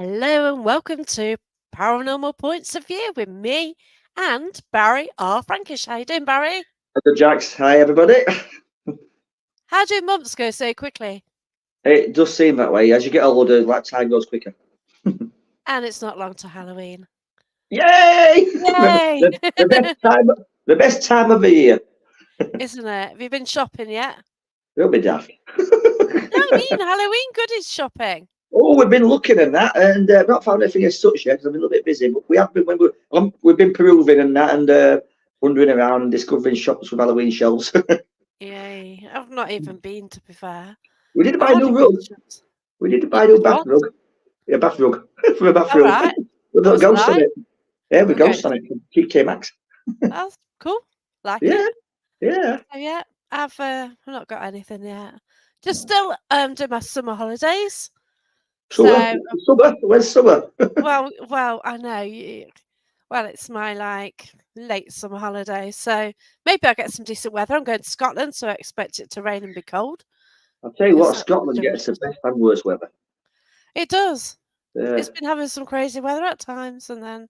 Hello and welcome to Paranormal Points of View with me and Barry R. Frankish. How you doing, Barry? Hello, Jax. Hi, everybody. How do months go so quickly? It does seem that way. As you get older, like time goes quicker. And it's not long to Halloween. Yay! Yay! The best time of the year. Isn't it? Have you been shopping yet? It'll be daft. No, I mean Halloween goodies shopping. Oh, we've been looking at that and not found anything as such yet because I've been a little bit busy. But we have been we've been perusing and that and wandering around and discovering shops with Halloween shelves. Yay! I've not even been, to be fair. We did buy I a new hardly go rug. to shops. We did buy You a new did bath what? rug. Yeah, bath rug for a All bathroom. right. With a What's ghost on like? it. Yeah, with I'm going ghost on it. TK Maxx. That's cool. Like Yeah, it. yeah. So yeah, I've not got anything yet. Just still doing my summer holidays. Summer, So summer. Where's summer? well, I know. Well, it's my late summer holiday, so maybe I'll get some decent weather. I'm going to Scotland, so I expect it to rain and be cold. I'll tell you what, Because Scotland gets the best and worst weather. it does. Yeah. It's been having some crazy weather at times, and then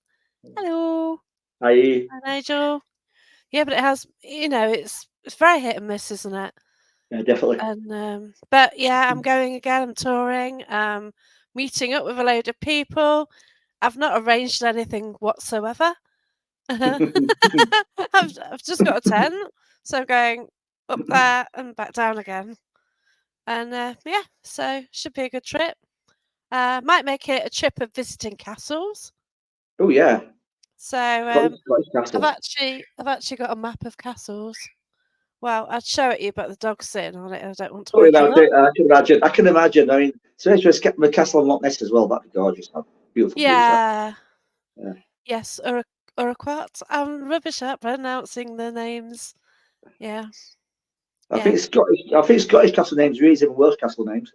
hello, I, hi Nigel. Yeah, but it has. It's very hit and miss, isn't it? yeah, definitely. And but yeah, I'm going again. I'm touring. Meeting up with a load of people. I've not arranged anything whatsoever. I've just got a tent, so I'm going up there and back down again. And yeah, so should be a good trip. Might make it a trip of visiting castles. Oh yeah, So Scottish castles. I've actually got a map of castles. Well, I'd show it you, but the dog's sitting on it. I don't want to Sorry wake him about up. it. I can imagine. I can imagine. I mean, especially the castle on Loch Ness as well. That'd be gorgeous. Beautiful views. Yeah. Yeah. Yes, Uruquat. I'm rubbish at pronouncing the names. Yeah. I Yeah. think Scottish. I think Scottish castle names are easier than Welsh castle names.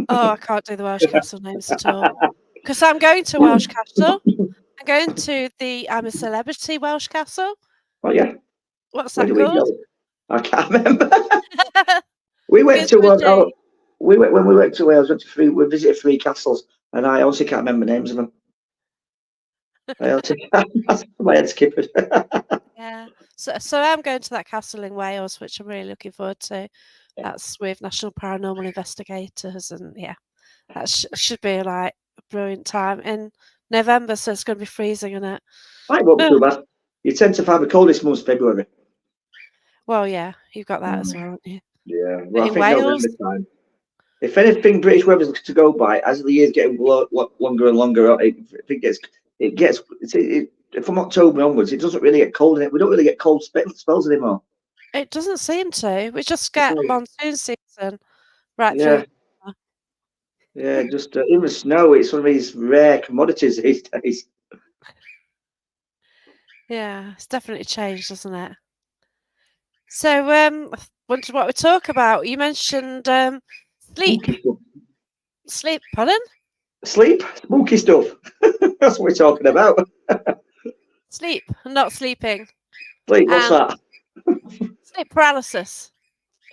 Oh, I can't do the Welsh castle names at all. Because I'm going to Welsh Castle. I'm going to the I'm a Celebrity Welsh Castle. Oh yeah. What's Where that do we called? go? I can't remember. We went Begins to with one. G. We went when we went to Wales. Went to three. We visited three castles, and I honestly can't remember names of them. I honestly can't. My head's skipping. Yeah. So I'm going to that castle in Wales, which I'm really looking forward to. That's with National Paranormal Investigators, and yeah, that should be like a brilliant time in November. So it's going to be freezing, isn't it? I won't be too bad. You tend to find the coldest months February. Well, yeah, you've got that as well, haven't you? Yeah, But well, I in think Wales, November time. If anything, British weather's to go by as the year's getting longer and longer. It gets from October onwards. It doesn't really get cold in it. We don't really get cold spells anymore. it doesn't seem to. We just get monsoon season right Yeah, through. yeah. Just even snow. It's one of these rare commodities these days. Yeah, it's definitely changed, hasn't it? So, wondered what we talk about. You mentioned sleep. Spooky stuff. Sleep, pardon? Sleep, spooky stuff. That's what we're talking about. Sleep, not sleeping. Sleep. What's that? Sleep paralysis.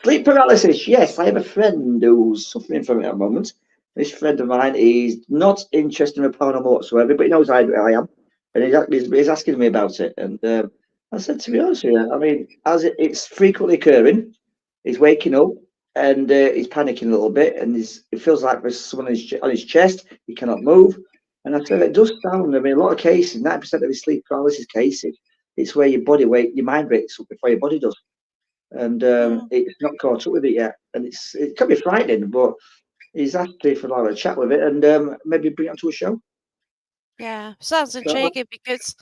Sleep paralysis. Yes, I have a friend who's suffering from it at the moment. This friend of mine is not interested in paranormal whatsoever, but he knows I am, and he's asking me about it. And I said, to be honest with you, I mean, as it's frequently occurring, he's waking up and he's panicking a little bit, and it feels like there's someone on his chest. He cannot move. And I said, it does sound. I mean, a lot of cases, 90% of his sleep paralysis cases, it's where your mind wakes up before your body does, and it's not caught up with it yet, and it can be frightening, but he's asked if I'd like a chat with it and maybe bring it onto a show. Yeah, sounds intriguing because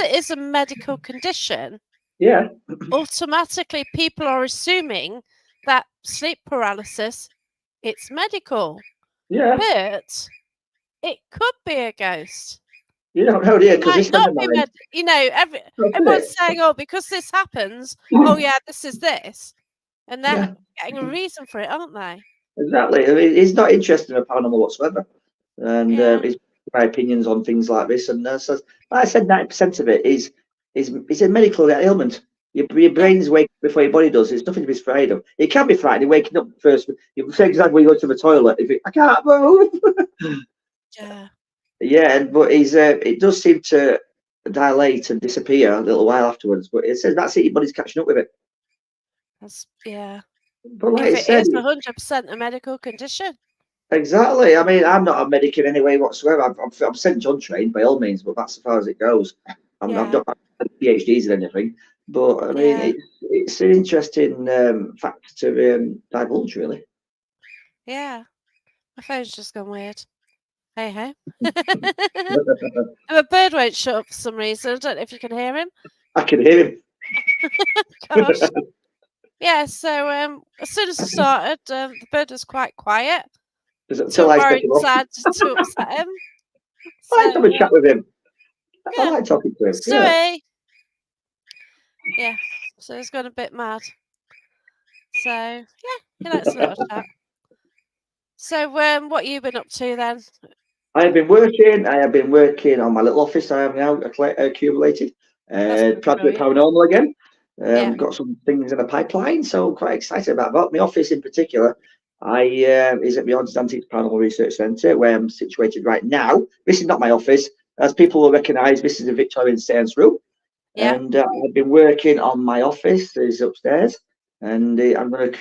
it is a medical condition. Yeah. Automatically, people are assuming that sleep paralysis, it's medical. Yeah. But it could be a ghost. You don't know, dear, because this not be everyone's saying, "Oh, because this happens, oh yeah, this is this," and they're getting a reason for it, aren't they? Exactly. I mean, he's not interested in paranormal whatsoever, and his my opinions on things like this. And so, like I said, 90% of it is a medical ailment. your Yeah, brain's waking before your body does. It's nothing to be afraid of. It can be frightening waking up first. For example, when you go to the toilet, if I can't move. yeah. Yeah, but it does seem to dilate and disappear a little while afterwards. But it says that's it. Your body's catching up with it. Yeah. But like I If it said, is 100% a medical condition. exactly. I mean, I'm not a medic in any way whatsoever. I'm St John trained by all means, but that's as far as it goes. I've Yeah, not got PhDs in anything. But I mean, yeah, it's an interesting fact to divulge, really. yeah. My phone's just gone weird. Hey ho. And a bird won't shut up for some reason. I don't know if you can hear him. I can hear him. Gosh. Yeah, so as soon as I started, the bird was quite quiet. Too Until I set worried him off. sad to upset him. I like to have So a chat with him. I good. like talking to him. Yeah. Stewie. Yeah. So he's gone a bit mad. So yeah, he likes a little chat. So what you been up to then? I have been working. I have been working on my little office. I have now accumulated. That's Project brilliant. Paranormal again. Yeah, Got some things in the pipeline, so I'm quite excited about that. My office in particular, I is at the Odds Antiques Paranormal Research Centre, where I'm situated right now. This is not my office, as people will recognise. This is a Victorian stairs room, yeah. and I've been working on my office. Is upstairs, and I'm going to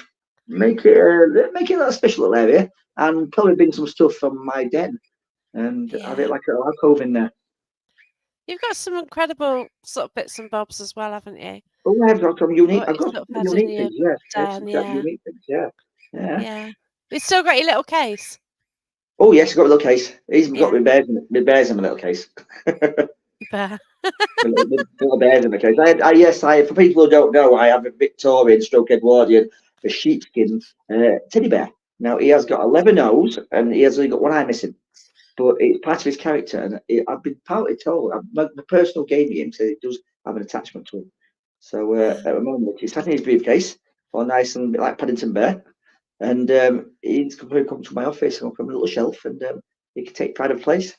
make it a special little area, and probably bring some stuff from my den and have it Yeah. like a alcove in there. You've got some incredible sort of bits and bobs as well, haven't you? Oh, I've got some unique. What I've you got sort some of had in unique your things. Yeah, yeah, den, some yeah. unique things. Yeah, yeah. Yeah. You still got your little case? Oh yes, I've got a little case. He's got Yeah. my bears in my little case. Bear. Little bears in the case. Yes, for people who don't know, I have a Victorian stroke Edwardian, a sheepskin teddy bear. Now he has got a leather nose and he has only got one eye missing. But it's part of his character, and I've been partly told. My personal gaming said it does have an attachment to him. So Yeah. at the moment, he's sat in his briefcase, all nice and a bit like Paddington Bear, and he's going to come to my office and open a little shelf, and he can take pride of place.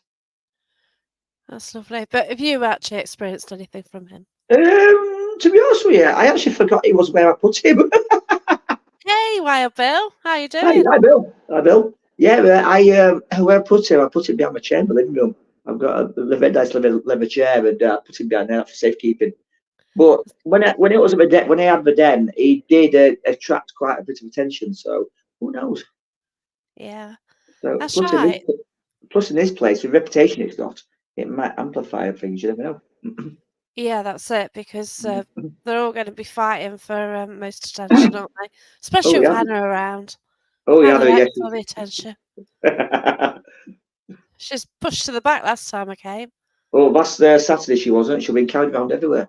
That's lovely. But have you actually experienced anything from him? To be honest with you, I actually forgot he was where I put him. Hey, Wild Bill, how you Hi, doing? hi, Bill. Hi, Bill. Yeah, where I put him behind my chair in the living room. I've got a very nice leather chair, and I put him behind there for safekeeping. But when it was at the when I had the den, he did attract quite a bit of attention. So who knows? Yeah, So that's right. plus in this place, the reputation it's got, it might amplify things. You never know. Yeah, that's it, because they're all going to be fighting for most attention, aren't they? Especially Oh with yeah, Hannah around. oh yeah, Hannah no, yes. likes all the attention. She's pushed to the back last time I came. Oh, last Saturday she wasn't. She'll be carried around everywhere.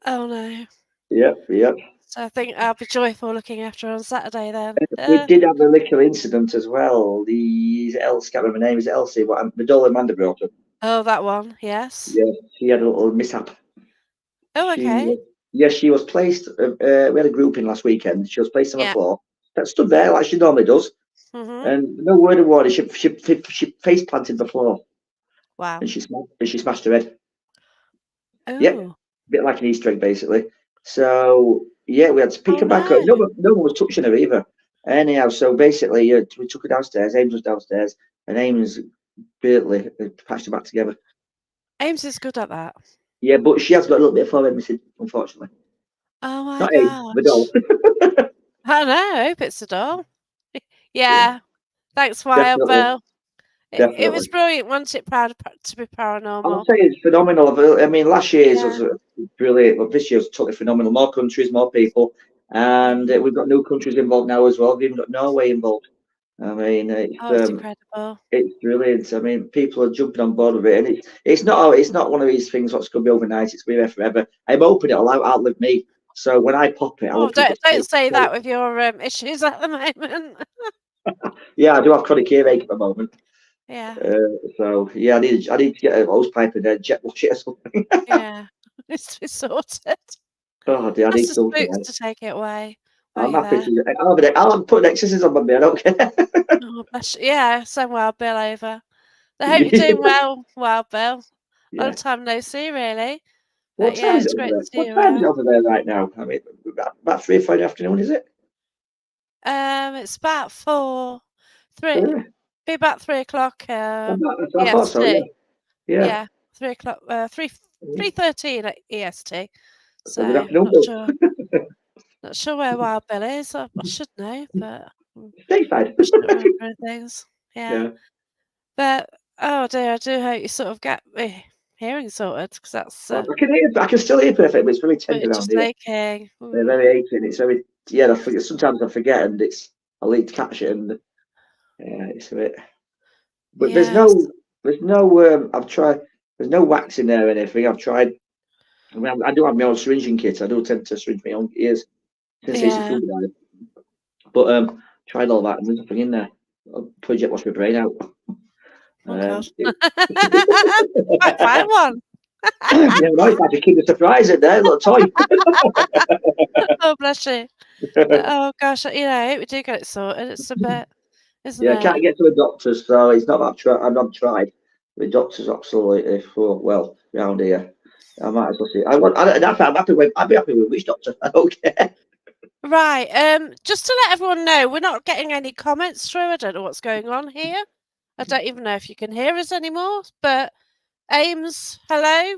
Oh no. Yep, yep. So I think I'll be joyful looking after her on Saturday then. We did have a little incident as well. The Elsie, can't remember her name, is it Elsie? What the doll Amanda brought up. Oh, that one, yes. Yeah, she had a little mishap. Oh, She, okay. yes, she was placed. We had a group in last weekend. She was placed on the Yeah. floor, that stood there like she normally does, Mhm. and no word of warning. She face planted the floor, Wow. and she smashed her head. Yep, Oh. a bit like an Easter egg, basically. So yeah, we had to pick Oh her back up. no. No one was touching her either. Anyhow, so basically, we took her downstairs. Ames was downstairs, and Ames barely patched her back together. Ames is good at that. Yeah, but she has got a little bit of forehead missing, unfortunately. Oh my Not Ames, the doll. gosh. I know. I hope it's a doll. Yeah, Yeah. Thanks, Wild definitely, Bill. It was definitely. brilliant, wasn't it? Proud to be I'll paranormal. say it's phenomenal. I mean, last year's Yeah. was brilliant, but this year's totally phenomenal. More countries, more people, and Yeah. we've got new countries involved now as well. We've even got Norway involved. I mean, Oh, it's incredible. it's brilliant. I mean, people are jumping on board with it, and it's not one of these things what's going to be overnight. It's going to be there forever. I'm hoping it'll outlive me. So when I pop it, I Oh, want people to don't say say, that with your issues at the moment. yeah, I do have chronic earache at the moment. Yeah. So yeah, I need to get a hose pipe and jet wash it or something. Yeah. It's to be sorted. Oh dear, I Ask need the something. spooks to take it away while I'm you're happy there. to. I'll put an exorcism on me. I don't care. Oh, bless you. Yeah, send Wild Bill over. I hope you're doing well, Wild Bill. Long Yeah. time no see, really. What time yeah, is it it's over great to there? see What you time is it around. over there right now? I mean, about 3 or 4 in the afternoon, is it? It's about 4, 3, Yeah. be about 3 o'clock I thought so. Yeah. EST. Yeah. Yeah, 3 o'clock. 3:13 at EST. So good So afternoon, not Bill. sure where Wild Bill is. I should know, but Stateside. pushing it around for things. Yeah, Yeah. but oh dear, I do hope you sort of get my hearing sorted because that's Well, I can still hear perfect, but it's very but tense it's around just here. aching. They're very aching. It's very, yeah, I forget, sometimes I forget and I need to catch it and yeah, it's a bit, but Yes, I've tried, there's no wax in there or anything. I've tried, I mean, I do have my own syringing kit. I do tend to syringe my own ears since it's a yeah. food diet. But tried all that and there's nothing in there. Project wash my brain out. Oh God, It, might find one. you never know, it's like a Kinder Surprise in there, a little toy. Oh bless you. Oh gosh, I hope we do get it sorted. It's a bit, isn't Yeah, I it? can't get to the doctors, so it's not that I've not tried. The doctor's absolutely full. Well, round here, I might as well see. I'd be happy with which doctor. I don't care. Right. Just to let everyone know, we're not getting any comments through. I don't know what's going on here. I don't even know if you can hear us anymore. But Ames, hello,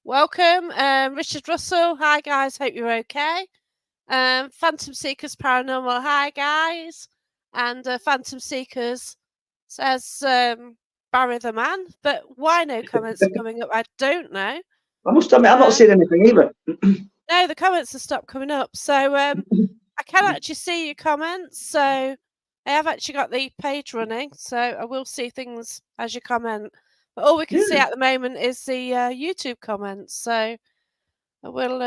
welcome. Richard Russell, hi guys, hope you're okay. Phantom Seekers Paranormal, hi guys. And Phantom Seekers says Barry the man. But why no comments are coming up? I don't know. I must admit, I've not Um, seen anything either. no, the comments have stopped coming up. So I can actually see your comments, so I have actually got the page running, so I will see things as you comment. But all we can see Yeah, at the moment is the YouTube comments. So I will,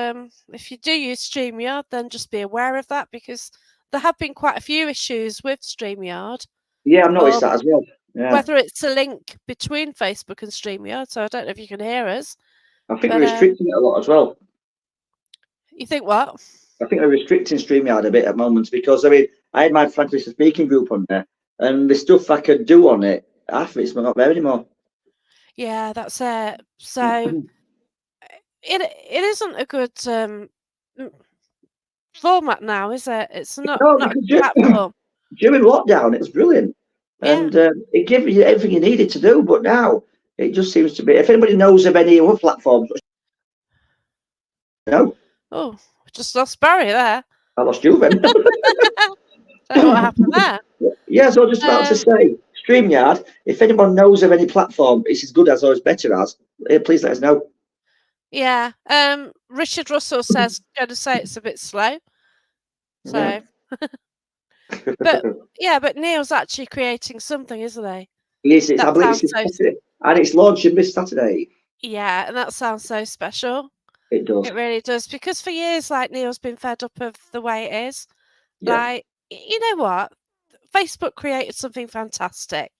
if you do use StreamYard, then just be aware of that because there have been quite a few issues with StreamYard, yeah, I've noticed or that as well. Yeah, whether it's a link between Facebook and StreamYard. So I don't know if you can hear us, I think they're but restricting it a lot as well. you think what? I think they're restricting StreamYard a bit at moments because I mean, I had my Frankish speaking group on there, and the stuff I could do on it, half of it's not there anymore. Yeah, that's it. So it isn't a good format now, is it? It's No, not a because good platform. during lockdown, it was brilliant, Yeah. and it gave you everything you needed to do. But now it just seems to be. If anybody knows of any other platforms, no, Oh, we just lost Barry there. I lost you then. Don't know what happened there. Yeah, so I was just about to Um, say, StreamYard. If anyone knows of any platform, it's as good as or as better as, please let us know. yeah. Richard Russell says going to say it's a bit slow. Yeah, So, but yeah, but Neil's actually creating something, isn't he? yes, it's. I That believe it's sounds this so. Saturday, and it's launching this Saturday. Yeah, and that sounds so special. It does. It really does because for years, like Neil's been fed up of the way it is. Yeah, Like, you know what? Facebook created something fantastic.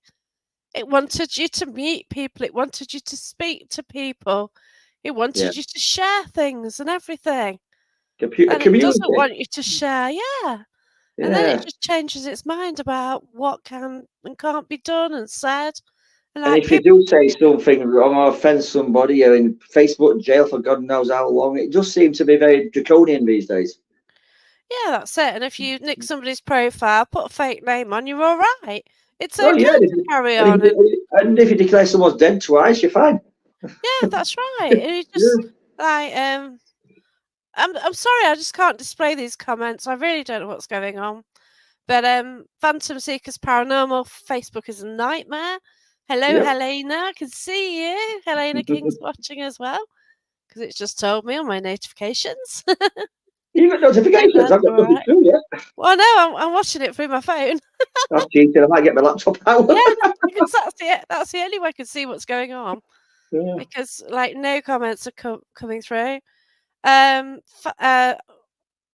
It wanted you to meet people, it wanted you to speak to people, it yeah. wanted you to share things and everything, Computer and it doesn't community. want you to share, yeah, and then it Yeah. just changes its mind about what can and can't be done and said, and, And like, if you people do say something wrong or offend somebody, you're in Facebook jail for God knows how long. It does seem to be very draconian these days. yeah, that's it, and if you nick somebody's profile, put a fake name on, you're alright. It's Oh okay yeah, to carry on and and if you declare someone's dead twice, you're fine. yeah, that's right, and you just, Yeah. like, I'm sorry, I just can't display these comments, I really don't know what's going on. But Phantom Seekers Paranormal Facebook is a nightmare. Hello, Yep. Helena. I can see you. Helena King's watching as well because it's just told me on my notifications. You got Hope notifications. that's I've got all nothing right. through yet. Well, no, I'm watching it through my phone. That's cheating. I might get my laptop out. Yeah, because that's the only way I can see what's going on Yeah. because like no comments are coming through. Um,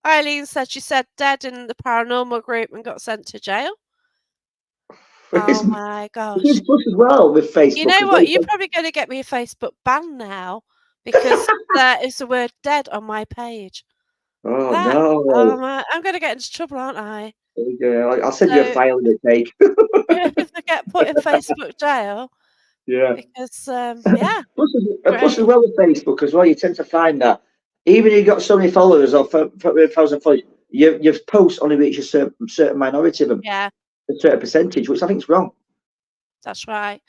Eileen said she said dead in the paranormal group and got sent to jail. It's, Oh my it's gosh. plus as well with You Facebook know as well. what? You're probably gonna get me a Facebook ban now because there is the word "dead" on my page. Oh That no. I'm gonna get into trouble, aren't I? Yeah, I'll send you a So file in the take. if I get put in Facebook jail, Yeah. because yeah, Plus as great. well with Facebook as well, you tend to find that even if you've got so many followers or 1,000 followers, your posts only reach a certain minority of them, Yeah, a certain percentage, which I think is wrong. that's right.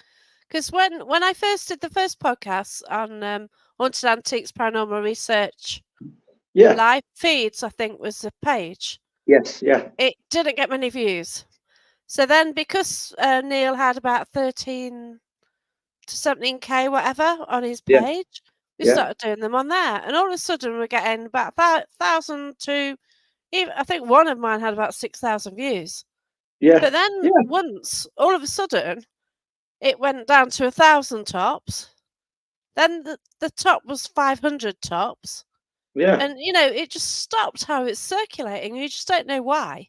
Because when I first did the first podcast on haunted antiques, paranormal research, Yeah. live feeds, I think was the page. Yes. Yeah. It didn't get many views. So then, because Neil had about 13 to 17K, whatever, on his Yeah. page, we Yeah. started doing them on there, and all of a sudden we're getting about 1,000 to even. I think one of mine had about 6,000 views. Yeah. But then Yeah. once, all of a sudden, it went down to 1,000 tops. Then the top was 500 tops. Yeah. And, it just stopped how it's circulating. You just don't know why.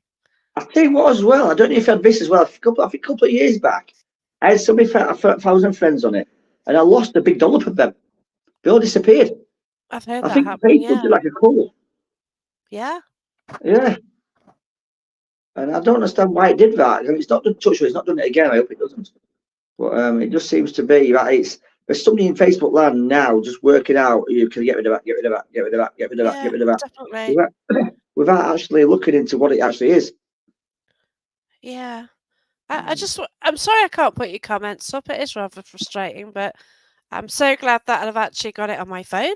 I tell you what as well. I don't know if you had this as well. I think a couple of years back, I had so many 1,000 friends on it, and I lost a big dollop of them. They all disappeared. I've heard I that think happening, Facebook did yeah. like a cult. Yeah, Yeah. And I don't understand why it did that. It's not done touch with, it's not done it again. I hope it doesn't. But it just seems to be that there's somebody in Facebook land now just working out you can get rid of that, get rid of that, get rid of that, get rid of that, get yeah, rid of that, definitely. without actually looking into what it actually is. Yeah. I'm sorry I can't put your comments up. It is rather frustrating, but I'm so glad that I've actually got it on my phone.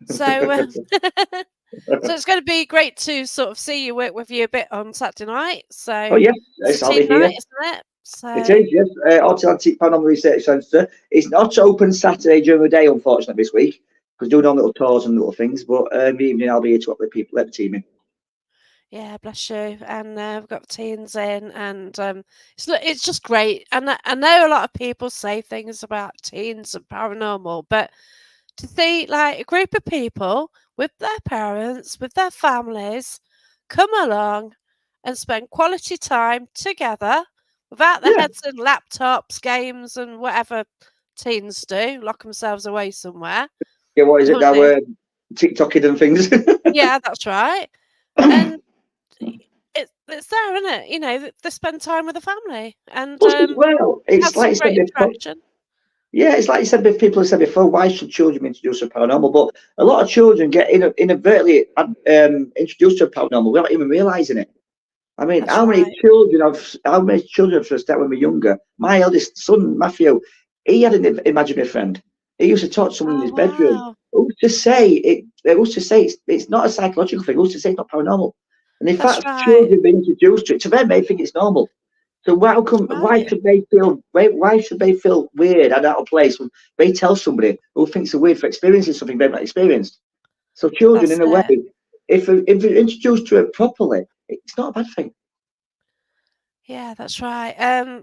So, so it's going to be great to sort of see you, work with you a bit on Saturday night. Oh So yes, it's yes, a I'll be team here. night, isn't it? It So is, yes. Atlantic Paranormal Research Centre. It's not open Saturday during the day, unfortunately, this week, because doing all little tours and little things. But in the evening, I'll be here to let the team in. yeah, bless you. And we've got teens in, and it's just great. And I know a lot of people say things about teens and paranormal, but to see like a group of people with their parents, with their families, come along and spend quality time together without their Yeah, heads in laptops, games, and whatever teens do, lock themselves away somewhere. yeah. What is it Or now? do. TikToking and things. Yeah, that's right. And it's there, isn't it? They spend time with the family and Plus, as well, have it's like some you said great before. interaction. Yeah, it's like you said. People have said before. Why should children be introduced to paranormal? But a lot of children get inadvertently introduced to paranormal without even realizing it. I mean, That's right. how many children have started when we were younger? My eldest son, Matthew, he had an imaginary friend. He used to talk to someone in Oh his bedroom. wow, Who's to say it? Who's to say it's not a psychological thing? Who's to say it's not paranormal? And in that's fact, right. children being introduced to it, to them, they think it's normal. So why That's come? Why right. should they feel? Why should they feel weird and out of place when they tell somebody who thinks they're weird for experiencing something they've not experienced? So children, That's in a way, it. if they're introduced to it properly, it's not a bad thing. Yeah, that's right.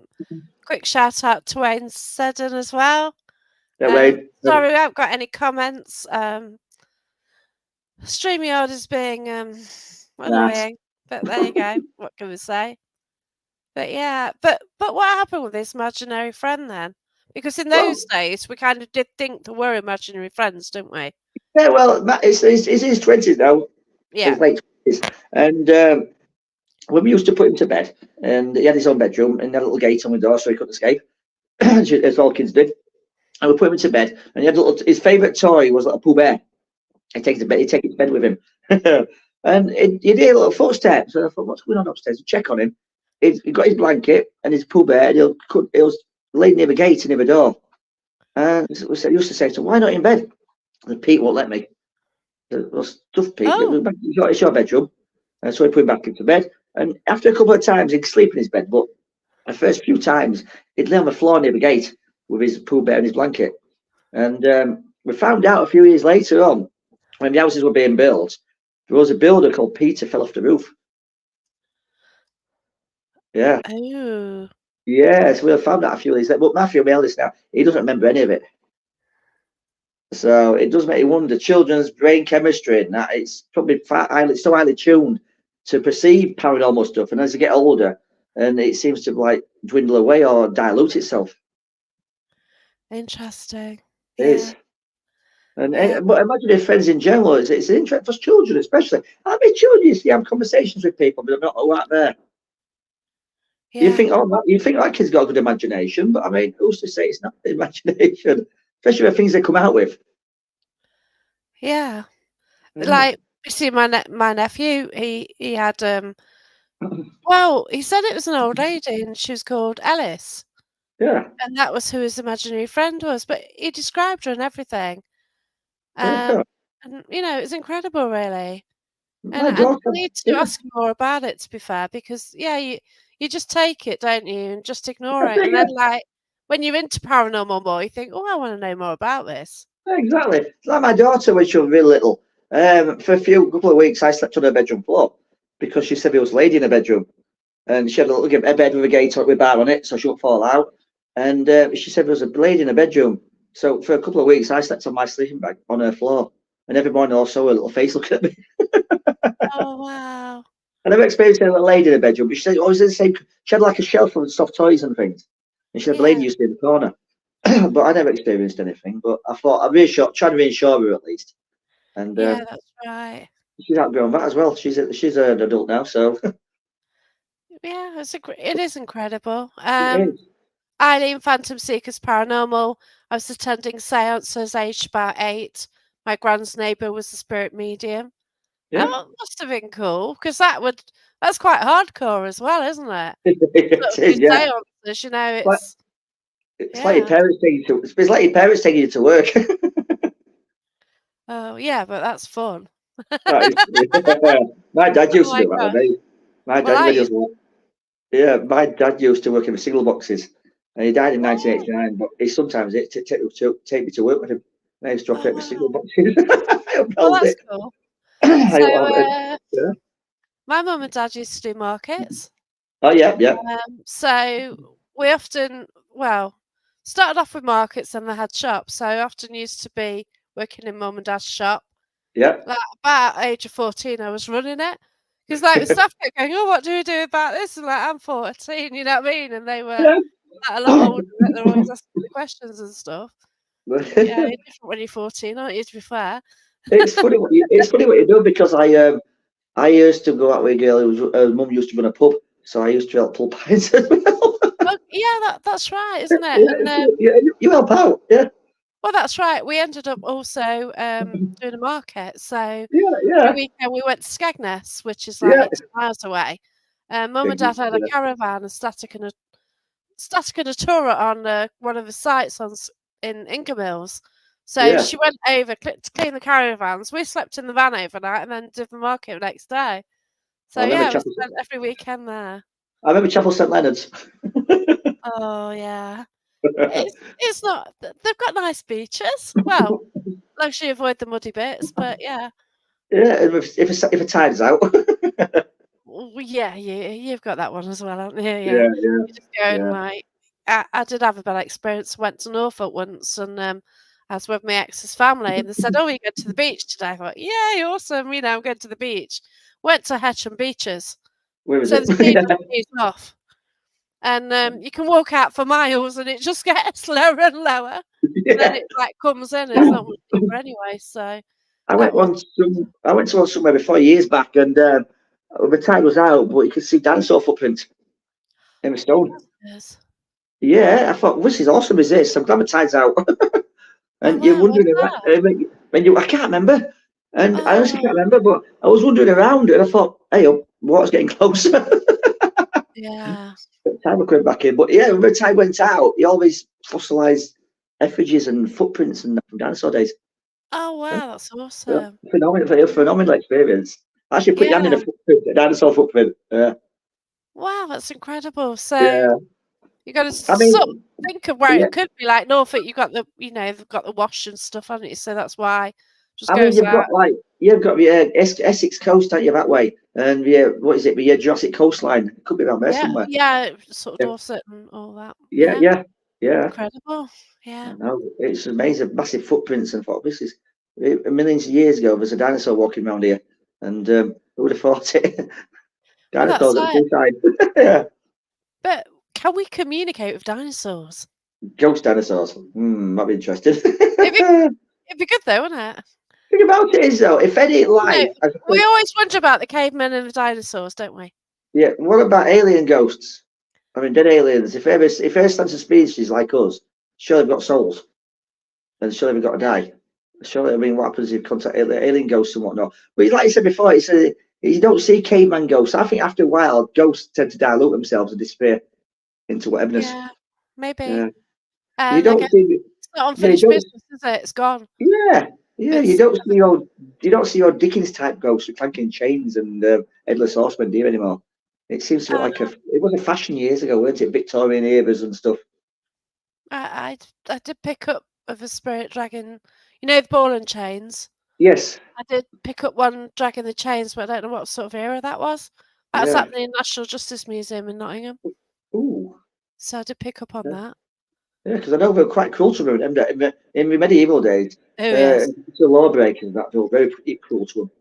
Quick shout out to Wayne Seddon as well. That way, Sorry, we haven't got any comments. StreamYard is being nah. annoying, but there you go. What can we say? But yeah, but what happened with this imaginary friend then? Because in Well, those days, we kind of did think there were imaginary friends, didn't we? yeah, well, Matt, it's his 20s now, Yeah. his late 20s. And when we used to put him to bed, and he had his own bedroom and had a little gate on the door so he couldn't escape, as all kids did. And we put him to bed, and he had his favourite toy was like a Pooh Bear. He'd take it to bed with him. And he'd hear little footsteps. And I thought, what's going on upstairs? I'd check on him. He got his blanket and his Pooh Bear, and he'll lay near the gate and near the door. And we used to say to him, why not in bed? And Pete won't let me. Well, stuff, Pete. Oh. It's your bedroom. And so we put him back into bed. And after a couple of times, he'd sleep in his bed. But the first few times, he'd lay on the floor near the gate with his Pooh Bear and his blanket. And we found out a few years later on, when the houses were being built, there was a builder called Peter fell off the roof. Yeah. Oh. Yeah, so we found out a few years later. But Matthew, my eldest now, he doesn't remember any of it. So it does make you wonder. Children's brain chemistry and that it's probably so highly tuned to perceive paranormal stuff, and as they get older, and it seems to like dwindle away or dilute itself. Interesting. It Yeah. is. And Yeah. but imagine if friends in general, it's an interest for children, especially. I mean, children, you see, have conversations with people, but they're not all out there. Yeah. you think that kid's got a good imagination, but I mean, who's to say it's not the imagination, especially the things they come out with. Yeah. Yeah, Like, you see my nephew, he had, well, he said it was an old lady and she was called Ellis, yeah, and that was who his imaginary friend was, but he described her and everything. yeah. Um, and, it's incredible, really. And My and I daughter, need to yeah, ask him more about it, to be fair, because, yeah, you just take it, don't you, and just ignore that's it, it, and yeah. then, like, when you're into paranormal more, you think, "Oh, I wanna know more about this." Exactly. It's like my daughter when she was really little. For a couple of weeks, I slept on her bedroom floor because she said there was a lady in her bedroom, and she had a little bed with a gate with a bar on it, so she wouldn't fall out. And she said there was a lady in her bedroom. So for a couple of weeks, I slept on my sleeping bag on her floor, and every morning I saw her little face looking at me. Oh, wow. I never experienced a little lady in her bedroom, but she said, "Oh, it was in the same." She had like a shelf of soft toys and things, and she said the Yeah. lady used to be in the corner. But I never experienced anything. But I thought tried to reassure her at least. And Yeah, that's right. she's outgrown that as well. She's an adult now, so Yeah, it is incredible. it is. Eileen Phantom Seekers Paranormal. I was attending seances aged about 8. My grand's neighbour was a spirit medium. Yeah, Must have been cool because that's quite hardcore as well, isn't it? Sort it of do is. Yeah, seances, but it's like your yeah. parents taking you to. It's like your parents taking you to work. Oh, yeah, but that's fun. That is, my dad Oh used to my do that with gosh. me. My Well, dad, I when he was used like, yeah, my dad used to work in the single boxes, and he died in oh, 1989. But he sometimes it take me to work with him. And I used to drop oh, it in the single wow. boxes. I Well, held that's it. cool. I So, held it. Yeah. my mum and dad used to do markets. Oh yeah, yeah, So we often, well, started off with markets and they had shops. So I often used to be working in mum and dad's shop. yeah. Like about age of 14, I was running it because like the staff kept going, "Oh, what do we do about this?" And like I'm 14, you know what I mean? And they were like a lot older. But they're always asking the questions and stuff. Yeah, Yeah. you're different when you're 14, aren't you? To be fair. It's funny what you do because I used to go out with a girl her mum used to run a pub, so I used to help pull pints as well. Oh, yeah, that's right, isn't it? Yeah, And yeah, you help out. Yeah, well, that's right. We ended up also doing a market. So yeah, every yeah, weekend we went to Skegness, which is like yeah. 80 miles away. Mum and dad Goodness, had a yeah, caravan, a static and a turret on one of the sites in Ingermills. So yeah. she went over to clean the caravans. We slept in the van overnight and then did the market the next day. I So remember yeah, we Chapel. spent every weekend there. I remember Chapel St Leonard's. Oh yeah, it's not. They've got nice beaches. Well, long as you avoid the muddy bits, but yeah. Yeah, and if a tide's out. Well, yeah, you've got that one as well, haven't you? Yeah. Yeah, yeah, You just go and, yeah. like I did have a bad experience, went to Norfolk once, and, I was with my ex's family, and they said, "Oh, you going to the beach today?" I thought, "Yay, awesome, I'm going to the beach." Went to Hetcham Beaches, Where is so it? the sea doesn't ease off, and, you can walk out for miles, and it just gets lower and lower, and then Yeah. it, like, comes in, and it's not much deeper anyway, so that was I went to one somewhere before years back, and the tide was out, but you could see dinosaur footprints in the stone. yes. Yeah, I thought this is awesome. Is this? I'm glad the tide's out. Oh, And you're wow, where's wondering that? when you I can't remember, and I honestly Oh, can't remember, but I was wandering around and I thought, hey, up, water's getting closer. yeah. The time I coming back in, but yeah, when the tide went out, you always fossilized effigies and footprints and that from dinosaur days. Oh, Yeah, wow, that's yeah. awesome. Phenomenal experience. Actually, put your hand in Yeah. a dinosaur footprint. Yeah, Wow, that's incredible. So yeah. you gotta I sort of mean, think of where yeah. it could be. Like Norfolk, you got they've got the wash and stuff, haven't you? So that's why just I mean, goes out. you've got the Essex coast, don't you, that way? And yeah, what is it? The Jurassic coastline. It could be around there Yeah, somewhere. yeah, sort of Yeah, Dorset and all that. yeah, Yeah, yeah, yeah. incredible. I Yeah. know. It's amazing, massive footprints and thought this is millions of years ago. There's a dinosaur walking around here, and who would have thought it? Well, that's Dinosaurs at the it. poolside. Yeah, But can we communicate with dinosaurs? ghost dinosaurs. Might be interesting. It'd be it'd be good though, wouldn't it? Thing about it is though, if any You know, life, as we always wonder about the cavemen and the dinosaurs, don't we? yeah, what about alien ghosts? I mean, dead aliens. If they're sentient species like us, surely they've got souls, and surely they've got to Yeah. die. Surely, I mean, what happens if you contact alien ghosts and whatnot? But like you said before, you don't see caveman ghosts. I think after a while, ghosts tend to dilute themselves and disappear into whateverness. Yeah. Maybe. Yeah, you And I don't guess see. it's not Yeah, you unfinished don't. business, is it? It's gone. Yeah, yeah, It's you don't see your Dickens type ghosts with clanking chains and headless horsemen, do you anymore? It seems to be uh, like it was a fashion years ago, weren't it? Victorian eras and stuff. I did pick up of a spirit dragging, you know, the ball and chains. Yes, I did pick up one dragging the chains, but I don't know what sort of era that was. That was yeah. happening in National Justice Museum in Nottingham, Ooh, so I did pick up on yeah, that. because I know they were quite cruel to them in the medieval days. Oh yes, The lawbreakers and that they were very pretty cruel to them.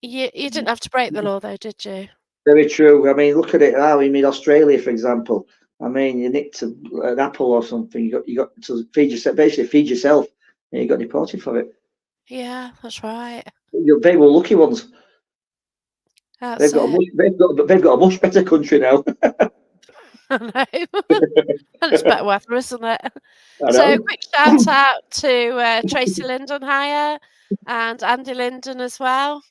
you didn't have to break the law though, did you? Very true. I mean, look at it now. In Australia, for example. I mean, you nicked an apple or something. You got to feed yourself, basically feed yourself, and you got deported for it. Yeah, that's right. They were lucky ones. That's it. They've got a much better country now. I know. And it's better weather, isn't it? I So know. quick shout out to Tracy Linden hire and Andy Linden as well.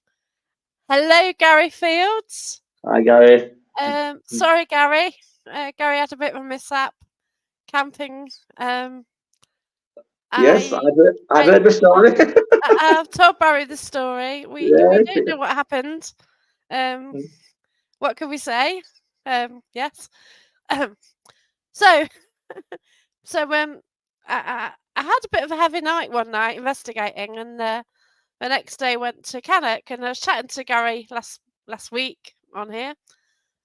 Hello, Gary Fields. Hi, Gary. Sorry, Gary. Gary had a bit of a mishap camping. Yes, I, I've I, heard the story. I've told Barry the story. We don't Yeah. know what happened. Um, what can we say? Yes. Um, so I had a bit of a heavy night one night investigating, and the next day went to Cannock, and I was chatting to Gary last week on here,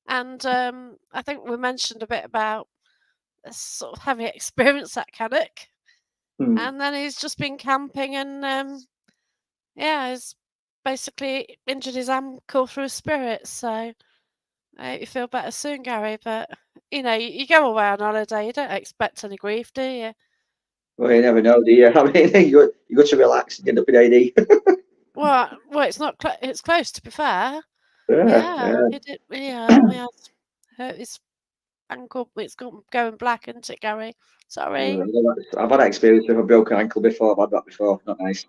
and I think we mentioned a bit about a sort of heavy experience at Cannock, Hmm. and then he's just been camping, and yeah, he's basically injured his ankle through a spirit. So I hope you feel better soon, Gary. But you know, you go away on holiday, you don't expect any grief, do you? Well, you never know, do you? I mean, you got to relax and end up in AD. Well, it's not. It's close, to be fair. Yeah, Yeah, yeah. it did. Yeah, yeah. Hurt his ankle. It's going black, isn't it, Gary? Sorry. I've had that experience with a broken ankle before. I've had that before. Not nice.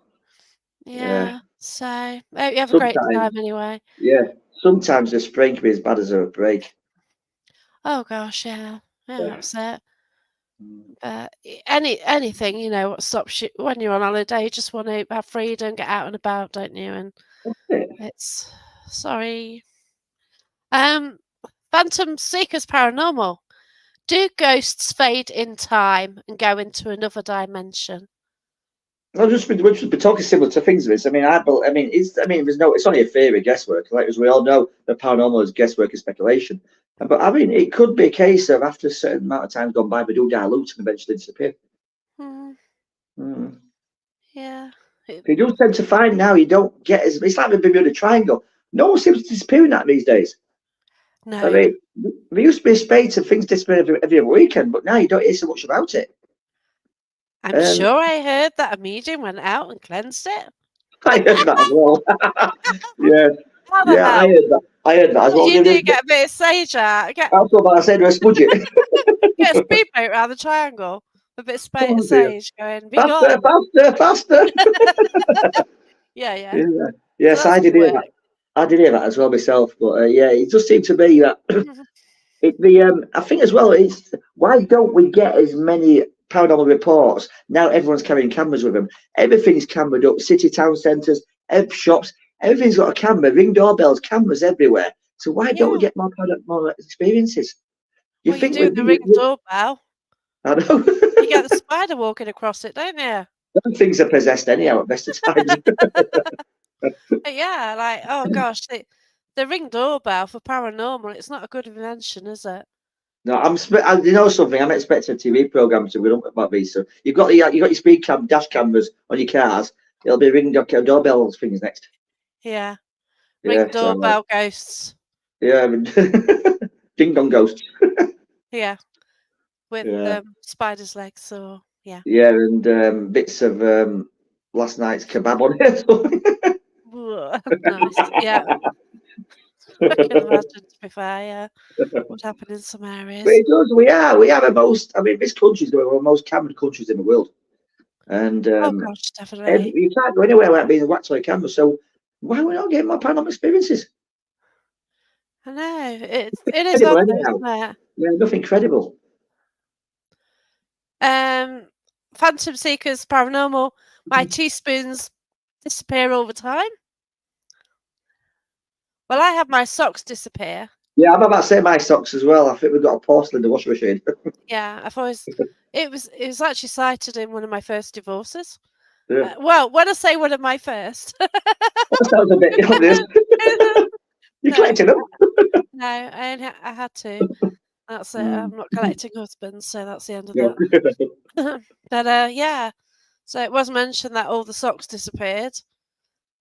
Yeah. Yeah. So I hope you have a great Sometimes, time anyway. yeah. Sometimes a sprain can be as bad as a break. Oh gosh, yeah, yeah, Yeah. that's it. Mm. But anything, you know, what stops you when you're on holiday? You just want to have freedom, get out and about, don't you? And it's sorry. Um, Phantom Seekers Paranormal. Do ghosts fade in time and go into another dimension? We've just been talking similar to things of this. I mean, it's only a theory, guesswork. Like as we all know, the paranormal is guesswork and speculation. But I mean, it could be a case of after a certain amount of time gone by, they do dilute and eventually disappear. Hmm, Mm. yeah. You do tend to find now you don't get as it's like the Bermuda Triangle. No one seems to disappear in that these days. I No, mean, there used to be a spate of things disappear every other weekend, but now you don't hear so much about it. I'm Um, sure I heard that a medium went out and cleansed it. I heard that as well. Yeah, How the yeah, hell? I heard that What as did well. you do? Get a bit of sage out? That's what I said. Was smudge it. Get a speedboat around the triangle. A bit of Oh dear! sage going, be Faster, gone. faster, faster! Yeah, yeah. Yeah. So Yes, that's I did good hear work. that. I did hear that as well myself. But yeah, it does seem to me that I think as well, it's why don't we get as many paranormal reports? Now everyone's carrying cameras with them. Everything's cameraed up. City town centres, shops, everything's got a camera. Ring doorbells, cameras everywhere. So why don't we Yeah. get more paranormal experiences? You Well, you think do the ring doorbell. I know. You get the spider walking across it, don't you? Things are possessed anyhow at best of times. But yeah, like, oh gosh, the ring doorbell for paranormal, it's not a good invention, is it? No, you know something. I'm expecting a TV program to run about these. So you got your dash cameras on your cars. It'll be ring doorbells things next. Yeah. Ring Yeah, so doorbell ghosts. yeah, ding dong ghosts. Yeah. With Yeah, spider's legs or yeah. yeah, and bits of last night's kebab on it. Nice. Yeah. I can imagine, to be fair, yeah, what happened in some But areas. it does. We are the most. I mean, this country's one of the most camered countries in the world, and Oh gosh, definitely. you can't go anywhere without being whacked on a camera. So why are we not getting more paranormal experiences? I know. It is Incredible, odd though, anyhow. isn't it? Yeah, nothing credible. Um, Phantom Seekers, Paranormal, my teaspoons disappear all the time. Well, I have my socks disappear. Yeah, I'm about to say my socks as well. I think we've got a porcelain in the washing machine. Yeah, I've always it was actually cited in one of my first divorces. Yeah. Well, when I say one of my first, That sounds a bit obvious. You no, collecting them? no, I had to. That's it. Mm. I'm not collecting husbands, so that's the end of Yeah. that. But yeah, so it was mentioned that all the socks disappeared.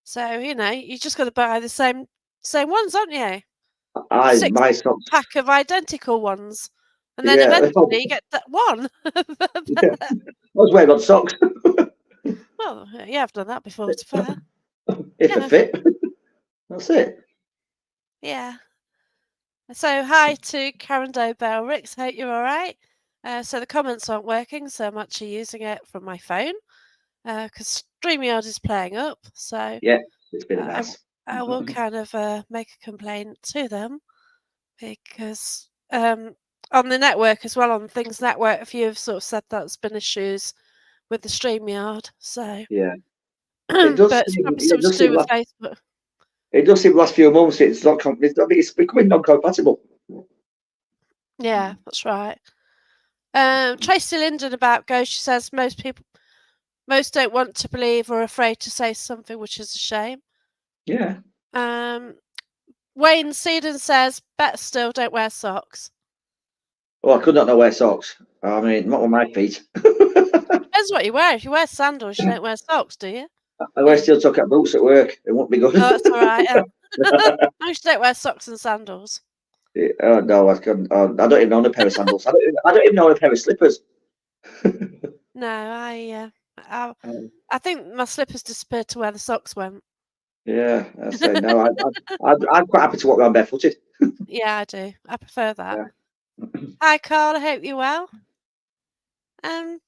So you just got to buy the same ones, aren't you? Six My socks. pack of identical ones, and then Yeah. eventually you get that one. Yeah. I was wearing on socks Well, yeah, I've done that before. To be fair, if they yeah, fit. That's it. yeah. So hi to Karen Doe Bell Ricks. Hope you're all right. So the comments aren't working, so I'm actually using it from my phone because StreamYard is playing up. So Yeah, it's been a I, mess. I will kind of make a complaint to them because on the network as well, on Things Network, a few have sort of said that's been issues with the StreamYard. So, Yeah, it does. but it's Seem, probably it something to does do seem with like Facebook. it does seem the last few months it's not. It's becoming non-compatible. Yeah, that's right. Tracy Linden about ghosts. She says most don't want to believe or are afraid to say something, which is a shame. Yeah. Um, Wayne Seedon says, better still, don't wear socks. Well, I could not know wear socks. I mean, not on my feet. Depends what you wear. If you wear sandals, you don't wear socks, do you? I wear steel toe cap boots at work. It won't be good. Oh, that's all right. I just don't wear socks and sandals. Oh no, I can. I don't even own a pair of sandals. I don't even own a pair of slippers. No, I Um, I think my slippers disappeared to where the socks went. yeah, I say no. I'm quite happy to walk around barefooted. Yeah, I do. I prefer that. Yeah. Hi, Carl. I hope you're well. Um,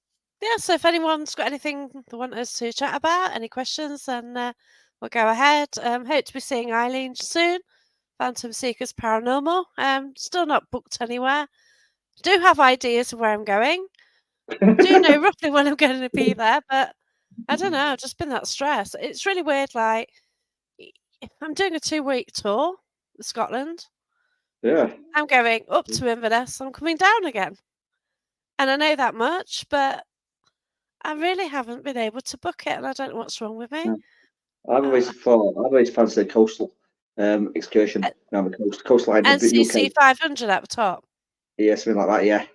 yeah. So if anyone's got anything they want us to chat about, any questions, then we'll go ahead. Hope to be seeing Eileen soon. Phantom Seekers Paranormal. Still not booked anywhere. Do have ideas of where I'm going. Do know roughly when I'm going to be there, but I don't know. I've just been that stressed. It's really weird. Like I'm doing a 2-week tour of Scotland. Yeah. I'm going up to Inverness. I'm coming down again, and I know that much, but I really haven't been able to book it, and I don't know what's wrong with me. Uh, I've always fancied a coastal excursion uh, around the coastline of the NCC UK. 500 at the top. Yeah, something like that. Yeah.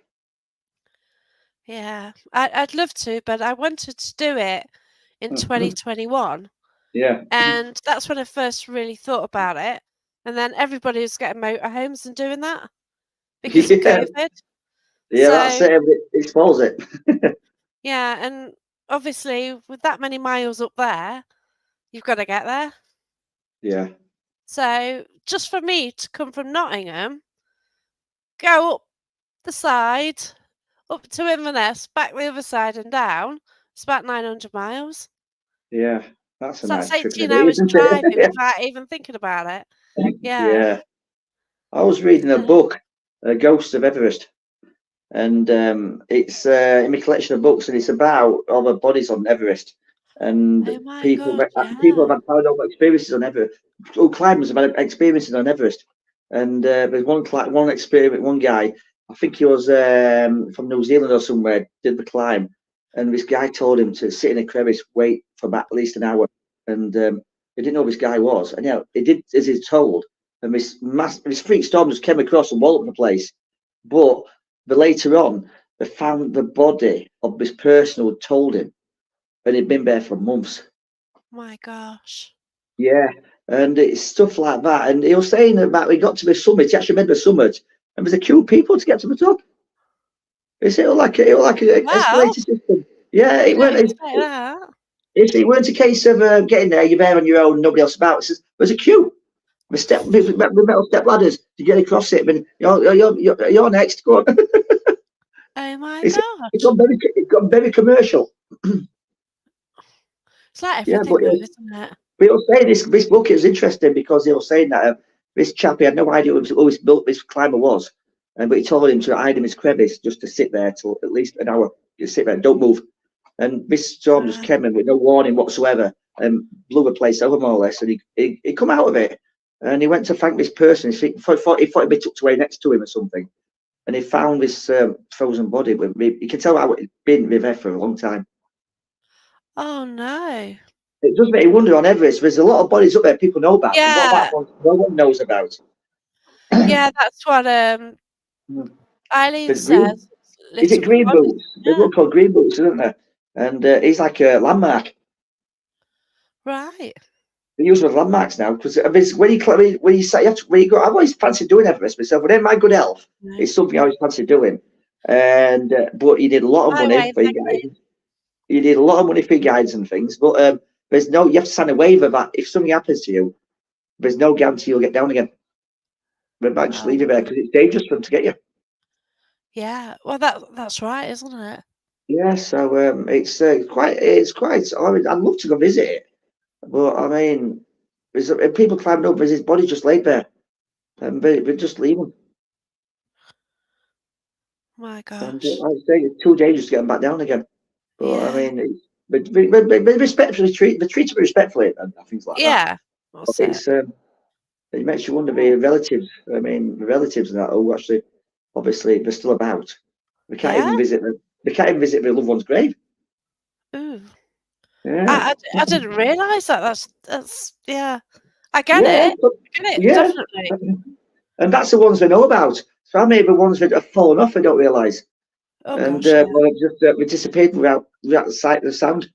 Yeah, I'd love to, but I wanted to do it in 2021, Yeah. and that's when I first really thought about it. And then everybody was getting motorhomes and doing that because of Yeah. COVID. Yeah. That's So it. It spoils it. yeah, and obviously with that many miles up there, you've got to get there. Yeah. So just for me to come from Nottingham, go up the side, up to Inverness, back the other side and down, it's about 900 miles. Yeah. That's a So that's nice trip in a 18 day, hours isn't driving it? without even thinking about it. Yeah. Yeah. I was reading a book, Ghosts of Everest, and it's in my collection of books, and it's about all the bodies on Everest, and Oh my God, people yeah. have had paranormal experiences on Everest. Oh, climbers have had experiences on Everest, and there's one experiment, one guy, I think he was from New Zealand or somewhere, did the climb, and this guy told him to sit in a crevice, wait for about at least an hour, and he didn't know who this guy was, and he did as he's told, and this freak storm just came across and walloped the place, but later on, they found the body of this person who had told him, and he'd been there for months. My gosh. Yeah, and it's stuff like that. And he was saying about he got to the summit. He actually made the summit, and there's a queue of people to get to the top. It was like an Well, escalator system. Yeah, you it don't weren't. need to say that. It weren't a case of getting there. You're there on your own, nobody else about. There's a queue. with metal step ladders to get across it. But you're next. Go on. Oh my It's gosh. it's got very commercial. It's like Yeah, everything though, isn't it? but he'll say this book is interesting because he was saying that this chap, he had no idea who this built this climber was, but he told him to hide in his crevice just to sit there till at least an hour. Just sit there, don't move. And this storm just Right. came in with no warning whatsoever and blew the place over more or less. And he come out of it and he went to thank this person. He thought he'd be tucked away next to him or something. And he found this frozen body. You can tell how it'd been with there for a long time. Oh no. It does make you wonder on Everest. There's a lot of bodies up there people know about, but what Yeah. about ones no one knows about? Yeah, that's what Eileen There's green. says. Is it Littered with green bodies. boots? There's Yeah. one called green boots, isn't there? And he's like a landmark. Right. They use with landmarks now because when you say when you go, I've always fancied doing Everest myself. When in my good health, No. it's something I always fancied doing. And but you need a lot of My money way, for your thank you. guides. You need a lot of money for your guides and things. But there's no. You have to sign a waiver that if something happens to you, there's no guarantee you'll get down again. They might just leave you there because it's dangerous for them to get you. Yeah. Well, that's right, isn't it? Yeah, so it's quite. I mean, I'd love to go visit it, but I mean, people climbing up, his body just laid there, and they just leave him. My And gosh. like I say, it's too dangerous to get them back down again. But I Yeah. mean, but respectfully treat them respectfully and things like that. Yeah. But That's it. it makes you wonder Oh, the relatives. I mean, the relatives and that who actually, obviously, they're still about. They can't yeah. even visit They can't even visit their loved one's grave. Ooh. Yeah, I didn't realise that. That's yeah. I get yeah, it. I get it, yeah. definitely. And that's the ones they know about. So how many of the ones that have fallen off they don't realise, Oh and gosh, yeah. well, just disappeared without the sight of the sound.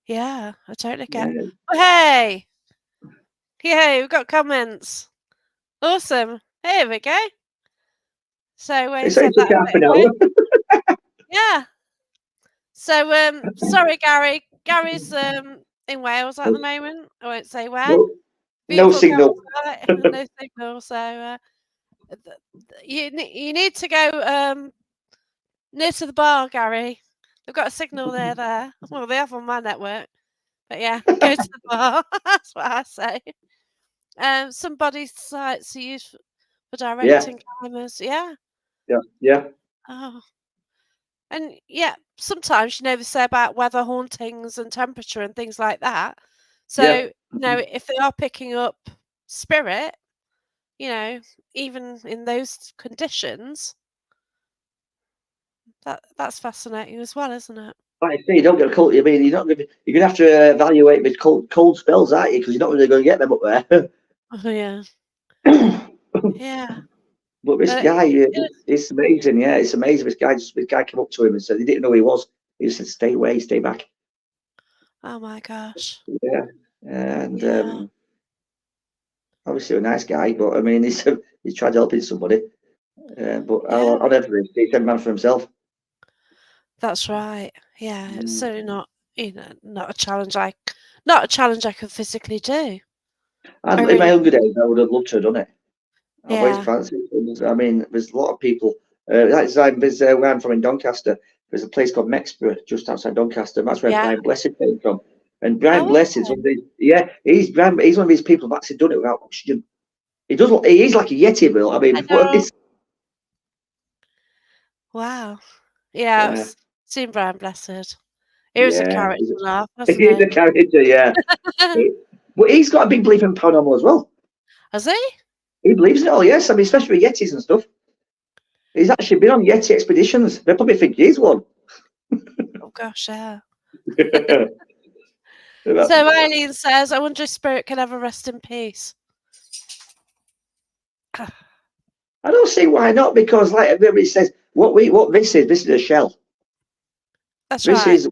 Yeah, I totally get. Yeah. Oh, hey! Yay, we've got comments. Awesome. Here we go. So when you It's only said took that a half bit an ago. hour. Yeah. So sorry Gary. Gary's in Wales at the moment. I won't say where. No, no Beautiful signal. campsite and no signal. So you need to go near to the bar, Gary. They've got a signal near there. Well, they have on my network. But yeah, go to the bar. That's what I say. Some body sites are used for Yeah, directing climbers. Yeah. yeah. Oh. And yeah, sometimes they say about weather hauntings and temperature and things like that. Yeah. So, if they are picking up spirit, you know, even in those conditions, that's fascinating as well, isn't it? Like I say, you don't get a cold. I mean, you're gonna have to evaluate with cold spells, aren't you? Because you're not really going to get them up there. Oh yeah, yeah. But this But guy, it it's amazing. Yeah, it's amazing. This guy came up to him and said he didn't know who he was. He just said, "Stay away, stay back." oh my gosh. Yeah, and Yeah, obviously a nice guy, but I mean, he's tried helping somebody. But yeah. on Everest, he's a man for himself. That's right. Yeah, it's Mm. certainly not, not a challenge I can physically do. I In my really, younger days, I would have loved to have done it. I've always yeah, fancied it. I mean, there's a lot of people. There's where I'm from in Doncaster. There's a place called Mexborough just outside Doncaster. That's where yeah. Brian Blessed came from. And Brian Oh, Blessed is okay. one of these. Yeah, he's one of these people who've actually done it without oxygen. He does. He is like a yeti, Bill. I mean, I before know. it's Wow. Yeah, yeah, seen Brian Blessed. He was a yeah, character and a half, wasn't he's he? a character. Yeah, but he's got a big belief in paranormal as well. Has he? He believes in it all. Yes, I mean, especially with yetis and stuff. He's actually been on yeti expeditions. They probably think he's one. Oh gosh, yeah. Yeah. So Eileen says, "I wonder if spirit can ever rest in peace." I don't see why not, because like everybody says, what this is a shell. That's This right. is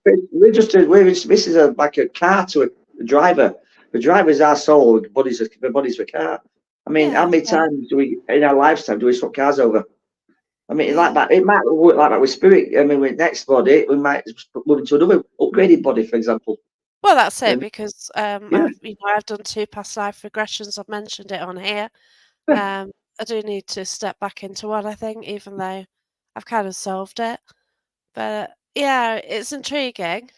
this is like a car to a driver. The driver's our soul, the body's the car. I mean, how Yeah, many yeah, times do we in our lifetime do we swap cars over? I mean, like yeah. that. It might work like that with spirit. I mean, with next body, we might move into another upgraded body, for example. Well, that's it And because, yeah, I've done 2 past life regressions. I've mentioned it on here. yeah. I do need to step back into one, I think, even though I've kind of solved it. But, yeah, it's intriguing.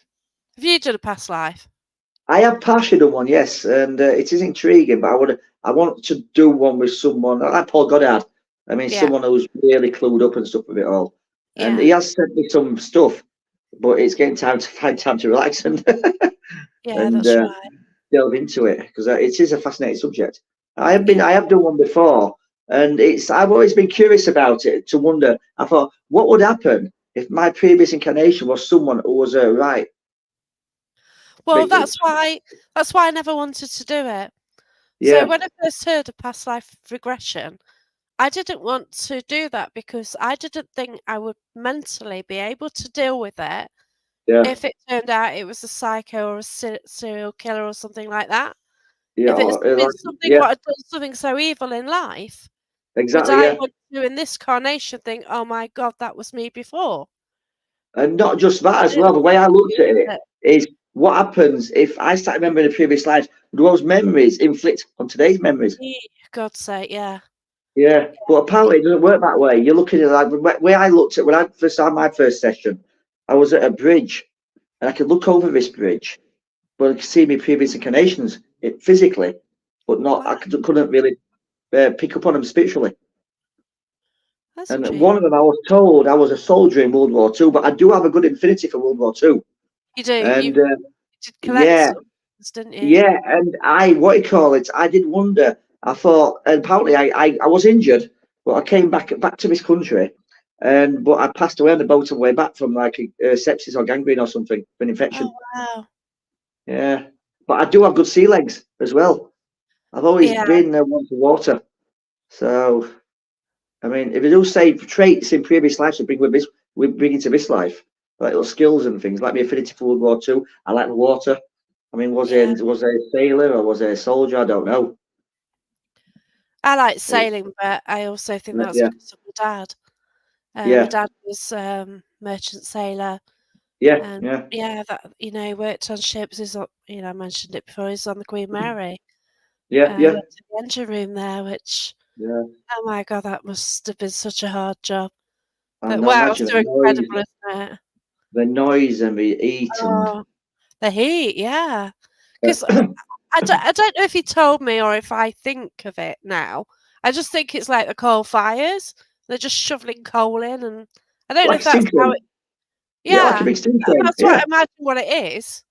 Have you done a past life? I have partially done one, yes, and it is intriguing. But I want to do one with someone like Paul Goddard. I mean, Yeah, someone who's really clued up and stuff with it all. And yeah, he has sent me some stuff, but it's getting time to find time to relax and yeah, and that's right. delve into it because it is a fascinating subject. Yeah. I have done one before, and I've always been curious about it to wonder. I thought, what would happen if my previous incarnation was someone who was right? Well, Big, that's why I never wanted to do it. So yeah, when I first heard of past life regression, I didn't want to do that because I didn't think I would mentally be able to deal with it yeah, if it turned out it was a psycho or a serial killer or something like that. yeah, If it's or, been like, something yeah, what had done something so evil in life, would exactly, I yeah. want to in this carnation think, "Oh my god, that was me before"? And not just that I as didn't well. The want way that I to looked be at it it. is what happens if I start remembering the previous lives, do those memories inflict on today's memories? God's sake, yeah. Yeah, but apparently it doesn't work that way. You're looking at like the way I looked at when I first had my first session. I was at a bridge, and I could look over this bridge, but I could see my previous incarnations physically, but not. Wow, Couldn't really pick up on them spiritually. that's And one intriguing. of them, I was told I was a soldier in World War Two, but I do have a good affinity for World War Two. You do, And you did collect yeah, some things, didn't you? yeah, and what do you call it? I did wonder. I thought, and apparently, I was injured, but I came back to this country, and but I passed away on the boat on the way back from like sepsis or gangrene or something, an Oh, infection. wow. Yeah, but I do have good sea legs as well. I've always Yeah. been one for water. So I mean, if you do say traits in previous lives to bring with this, we bring into this life, like little skills and things, like my affinity for World War Two. I like the water. I mean, Yeah. was I a sailor or was I a soldier? I don't know. I like It's sailing, but I also think that's yeah, because of my dad. My yeah, dad was, merchant sailor, yeah, and yeah, yeah, that he worked on ships. He's on I mentioned it before, he's on the Queen Mary. yeah, yeah, Worked in the engine room there, which, yeah. oh my god, that must have been such a hard job. But And I wow, imagine so incredible, isn't it? the noise and the heat and Oh, the heat, yeah. 'Cause uh, I don't know if he told me or if I think of it now. I just think it's like the coal fires. They're just shoveling coal in, and I don't know like a if that's steam how train. it Yeah, like a yeah, big steam train. that's what Yeah, I imagine what it is.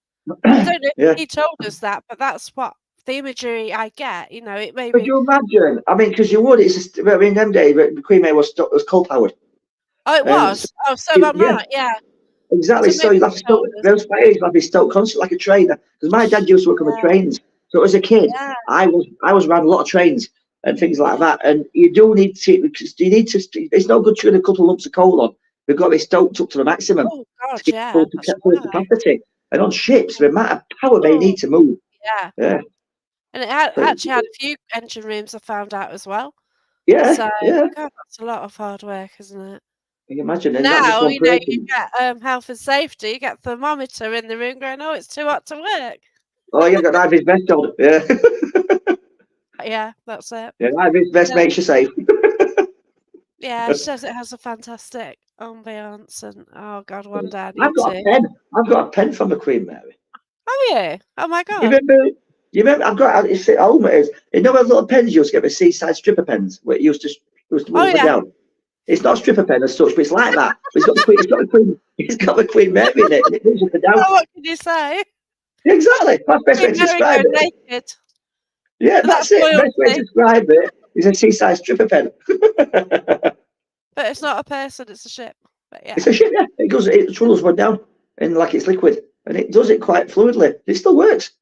I don't know if yeah. he told us that, but that's what the imagery I get, it may Could be you imagine? I mean, because you would. It's just, I mean, them days the Queen Mary was coal powered, oh, it and so, was? Oh, so I'm yeah, right, yeah. exactly. So So maybe you'll have he to stoke told us. those fires. You'll have to be stoked constantly like a trainer. Because my dad used to work on the Yeah, trains. So as a kid, yeah, I was around a lot of trains and things like yeah. that. And you do need to. Because you need to. It's no good chewing a couple of lumps of coal on. They've got to be stoked up to the maximum Oh god, to get yeah, that's full right. capacity. And on ships, the amount of power they Oh, need to move. yeah. Yeah. And it had So actually had a few engine rooms I found out as well. yeah, So, yeah. God, that's a lot of hard work, isn't it? Can you imagine? And not just Now, one you person. get, health and safety, you get thermometer in the room going, "Oh, it's too hot to work." Oh, you've got to have his vest on. Yeah. Yeah, that's it. Yeah, have his vest Yeah, makes you safe. yeah, she says it has a fantastic ambiance and, oh god, one day I I've need got a to. pen. I've got a pen from the Queen Mary. Oh, yeah. Oh my You god. remember? You remember? I've got it's at home. It is. You know those little pens you used to get, the seaside stripper pens, where it used to Oh, move it yeah. down. It's not a stripper pen as such, but it's like that. But it's got the Queen. It's got the Queen. It's got the Queen Mary in it, and it moves up and down. Well, what can you say? Exactly. That's the best way Queen to Mary describe going it. naked. Yeah, That's that's it. Best way to loyalty. describe it is a seaside stripper pen. But it's not a person, it's a ship. But It's yeah. a shit. Yeah, it goes. It swirls one down, and like it's liquid, and it does it quite fluidly. It still works.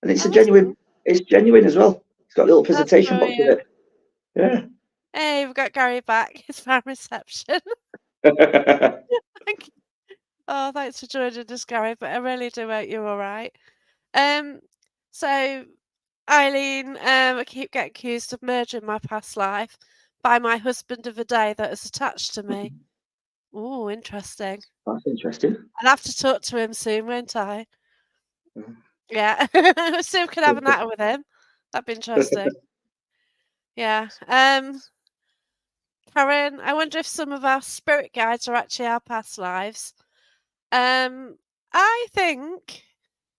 And it's a Oh, that's genuine. cool. It's genuine as well. It's got a little That's presentation box with brilliant. it. Yeah. Hey, we've got Gary back. His fan reception. Thank you. Oh, thanks for joining us, Gary, but I really do hope you're all right. Um, so Eileen, I keep getting accused of murdering my past life by my husband of a day that is attached to me. Oh, interesting. That's interesting. I'll have to talk to him soon, won't I? Yeah. See if we can have a natter with him. That'd be interesting. Yeah. Karen, I wonder if some of our spirit guides are actually our past lives. I think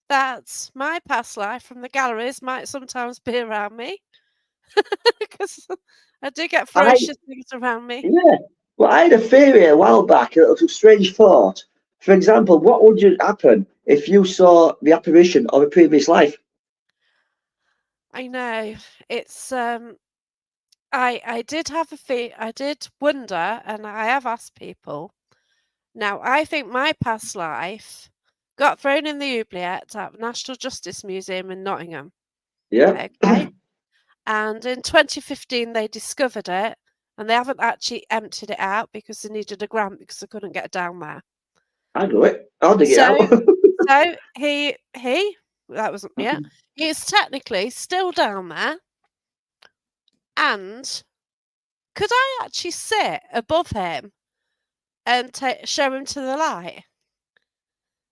that my past life from the galleries might sometimes be around me because I do get I ferocious things around me. Yeah. Well, I had a theory a while back, a little strange thought. For example, what would happen if you saw the apparition of a previous life? I know. It's I did have I did wonder, and I have asked people. Now, I think my past life got thrown in the oubliette at the National Justice Museum in Nottingham. Yeah, Okay. And in 2015, they discovered it, and they haven't actually emptied it out because they needed a grant because they couldn't get down there. I'll do it. I'll dig it So, out. so that wasn't he's technically still down there, and could I actually sit above him and show him to the light?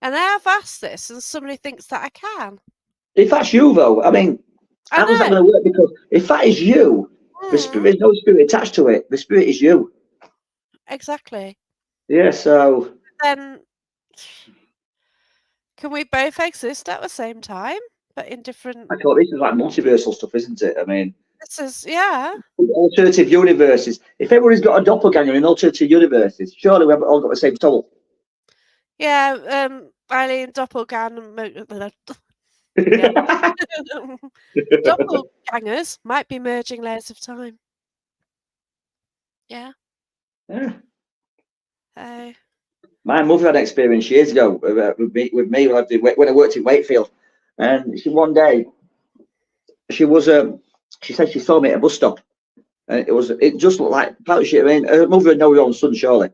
And I have asked this, and somebody thinks that I can. If that's you, though, I mean, I how is that know. going to work? Because if that is you, the spirit, Mm, there's no spirit attached to it. The spirit is you. exactly. Yeah, so Then can we both exist at the same time, but in different? I thought this is like multiversal stuff, isn't it? I mean, This is yeah. alternative universes. If everybody's got a doppelganger in alternative universes, surely we haven't all got the same soul. Yeah, Eileen Doppelganger. Yeah. Doppelgangers might be merging layers of time. Yeah. Yeah. Uh, My mother had an experience years ago with me when I worked in Wakefield, and one day she was she said she saw me at a bus stop, and it just looked like apparently I mean her mother had known her own son surely,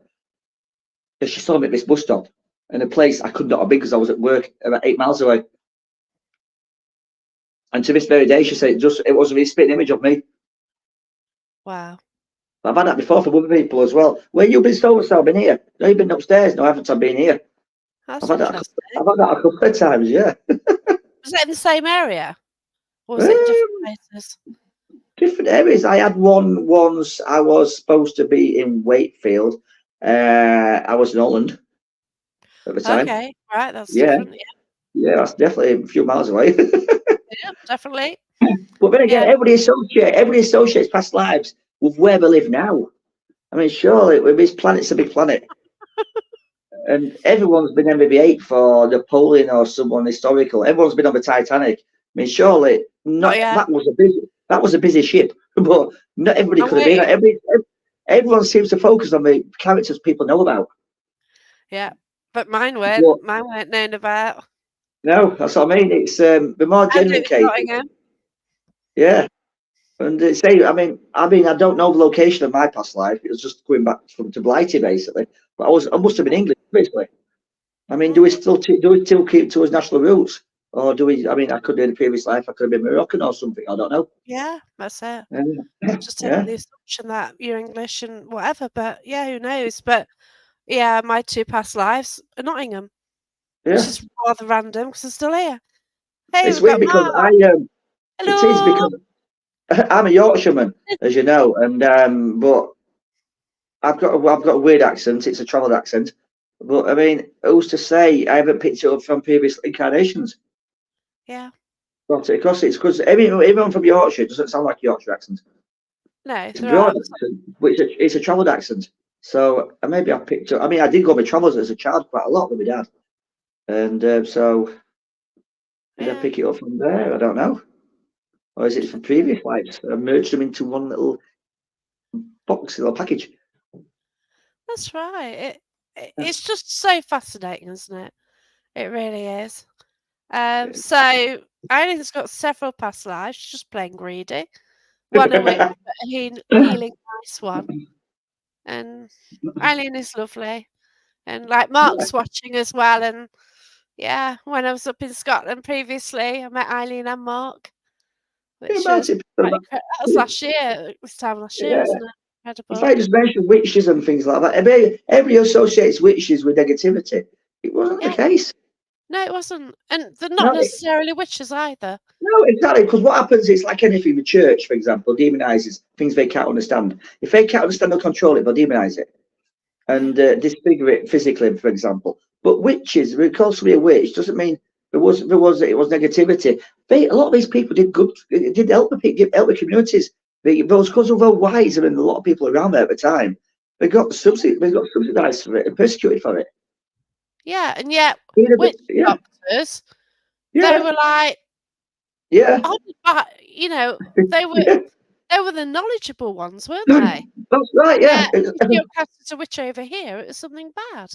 and she saw me at this bus stop in a place I could not have been because I was at work about 8 miles away. And to this very day, she said it was a spitting image of me. wow. I've had that before from other people as well. Where you been so I've been here. No, you've been upstairs. No, I haven't. I've been here. That's interesting. I've had that a couple of times. Yeah. Was it in the same area? Or was it in different places? Different areas. I had one once. I was supposed to be in Wakefield. I was in Holland at the time. Okay, right, that's Yeah, different. yeah, that's definitely a few miles away. Yeah, definitely. But then again, Yeah. everybody associates past lives with where they live now. I mean, surely this planet's a big planet, and everyone's been MBB8 for Napoleon or someone historical. Everyone's been on the Titanic. I mean, surely Not not yet. that was a busy ship, but not everybody I'm could have been. waiting. Everyone seems to focus on the characters people know about. Yeah, but mine But weren't. Mine weren't known about. no, that's what I mean. It's the more And genuine it was cases. Nottingham. Yeah. And say, I don't know the location of my past life. It was just going back to Blighty, basically. But I must have been English, basically. I mean, do we still keep to his national roots, or do we? I mean, I could be in a previous life. I could have been Moroccan or something. I don't know. Yeah, that's it. Just taking Yeah, the assumption that you're English and whatever, but yeah, who knows? But yeah, my two past lives are Nottingham, which yeah. is rather random because I'm still here. Hey, It's we've weird got because Mark. it is Hello. because I'm a Yorkshireman, as you know, and but I've got a weird accent. It's a travelled accent. But I mean, who's to say I haven't picked it up from previous incarnations? Yeah. But it's because everyone from Yorkshire doesn't sound like a Yorkshire accent. No, It's a there broad are. accent, but it's a travelled accent. So maybe I picked up. I mean, I did go on my travels as a child quite a lot with my dad, and so did I Yeah. pick it up from there? I don't know. Or is it from Interesting. previous lives? I merged them into one little box, little package. That's right. It's just so fascinating, isn't it? It really is. So Eileen's got several past lives. She's just plain greedy. One of which a healing nice one. And Eileen is lovely. And like Mark's watching as well. And yeah, when I was up in Scotland previously, I met Eileen and Mark, Yeah, which was Martin, quite incredible. That was last year, this time last year, yeah. wasn't it? If Incredible. I just mentioned witches and things like that, everybody associates witches with negativity. It wasn't the Yeah, case. No, it wasn't, and they're not No, necessarily witches either. no, exactly. Because what happens is like anything, the church, for example, demonizes things they can't understand. If they can't understand or control it, they'll demonize it Yeah, and disfigure it physically, for example. But witches, because somebody a witch doesn't mean it was negativity. A lot of these people did good, did help the people, help the communities. Those because of how wise and a lot of people around there at the time, they got subsidized for it and persecuted for it. yeah, and yet witch Yeah, doctors, they yeah, were like yeah, honoured by, they were yeah. they were the knowledgeable ones, weren't they? That's right. Yeah, Yeah, if you're cast as a witch over here, it was something bad.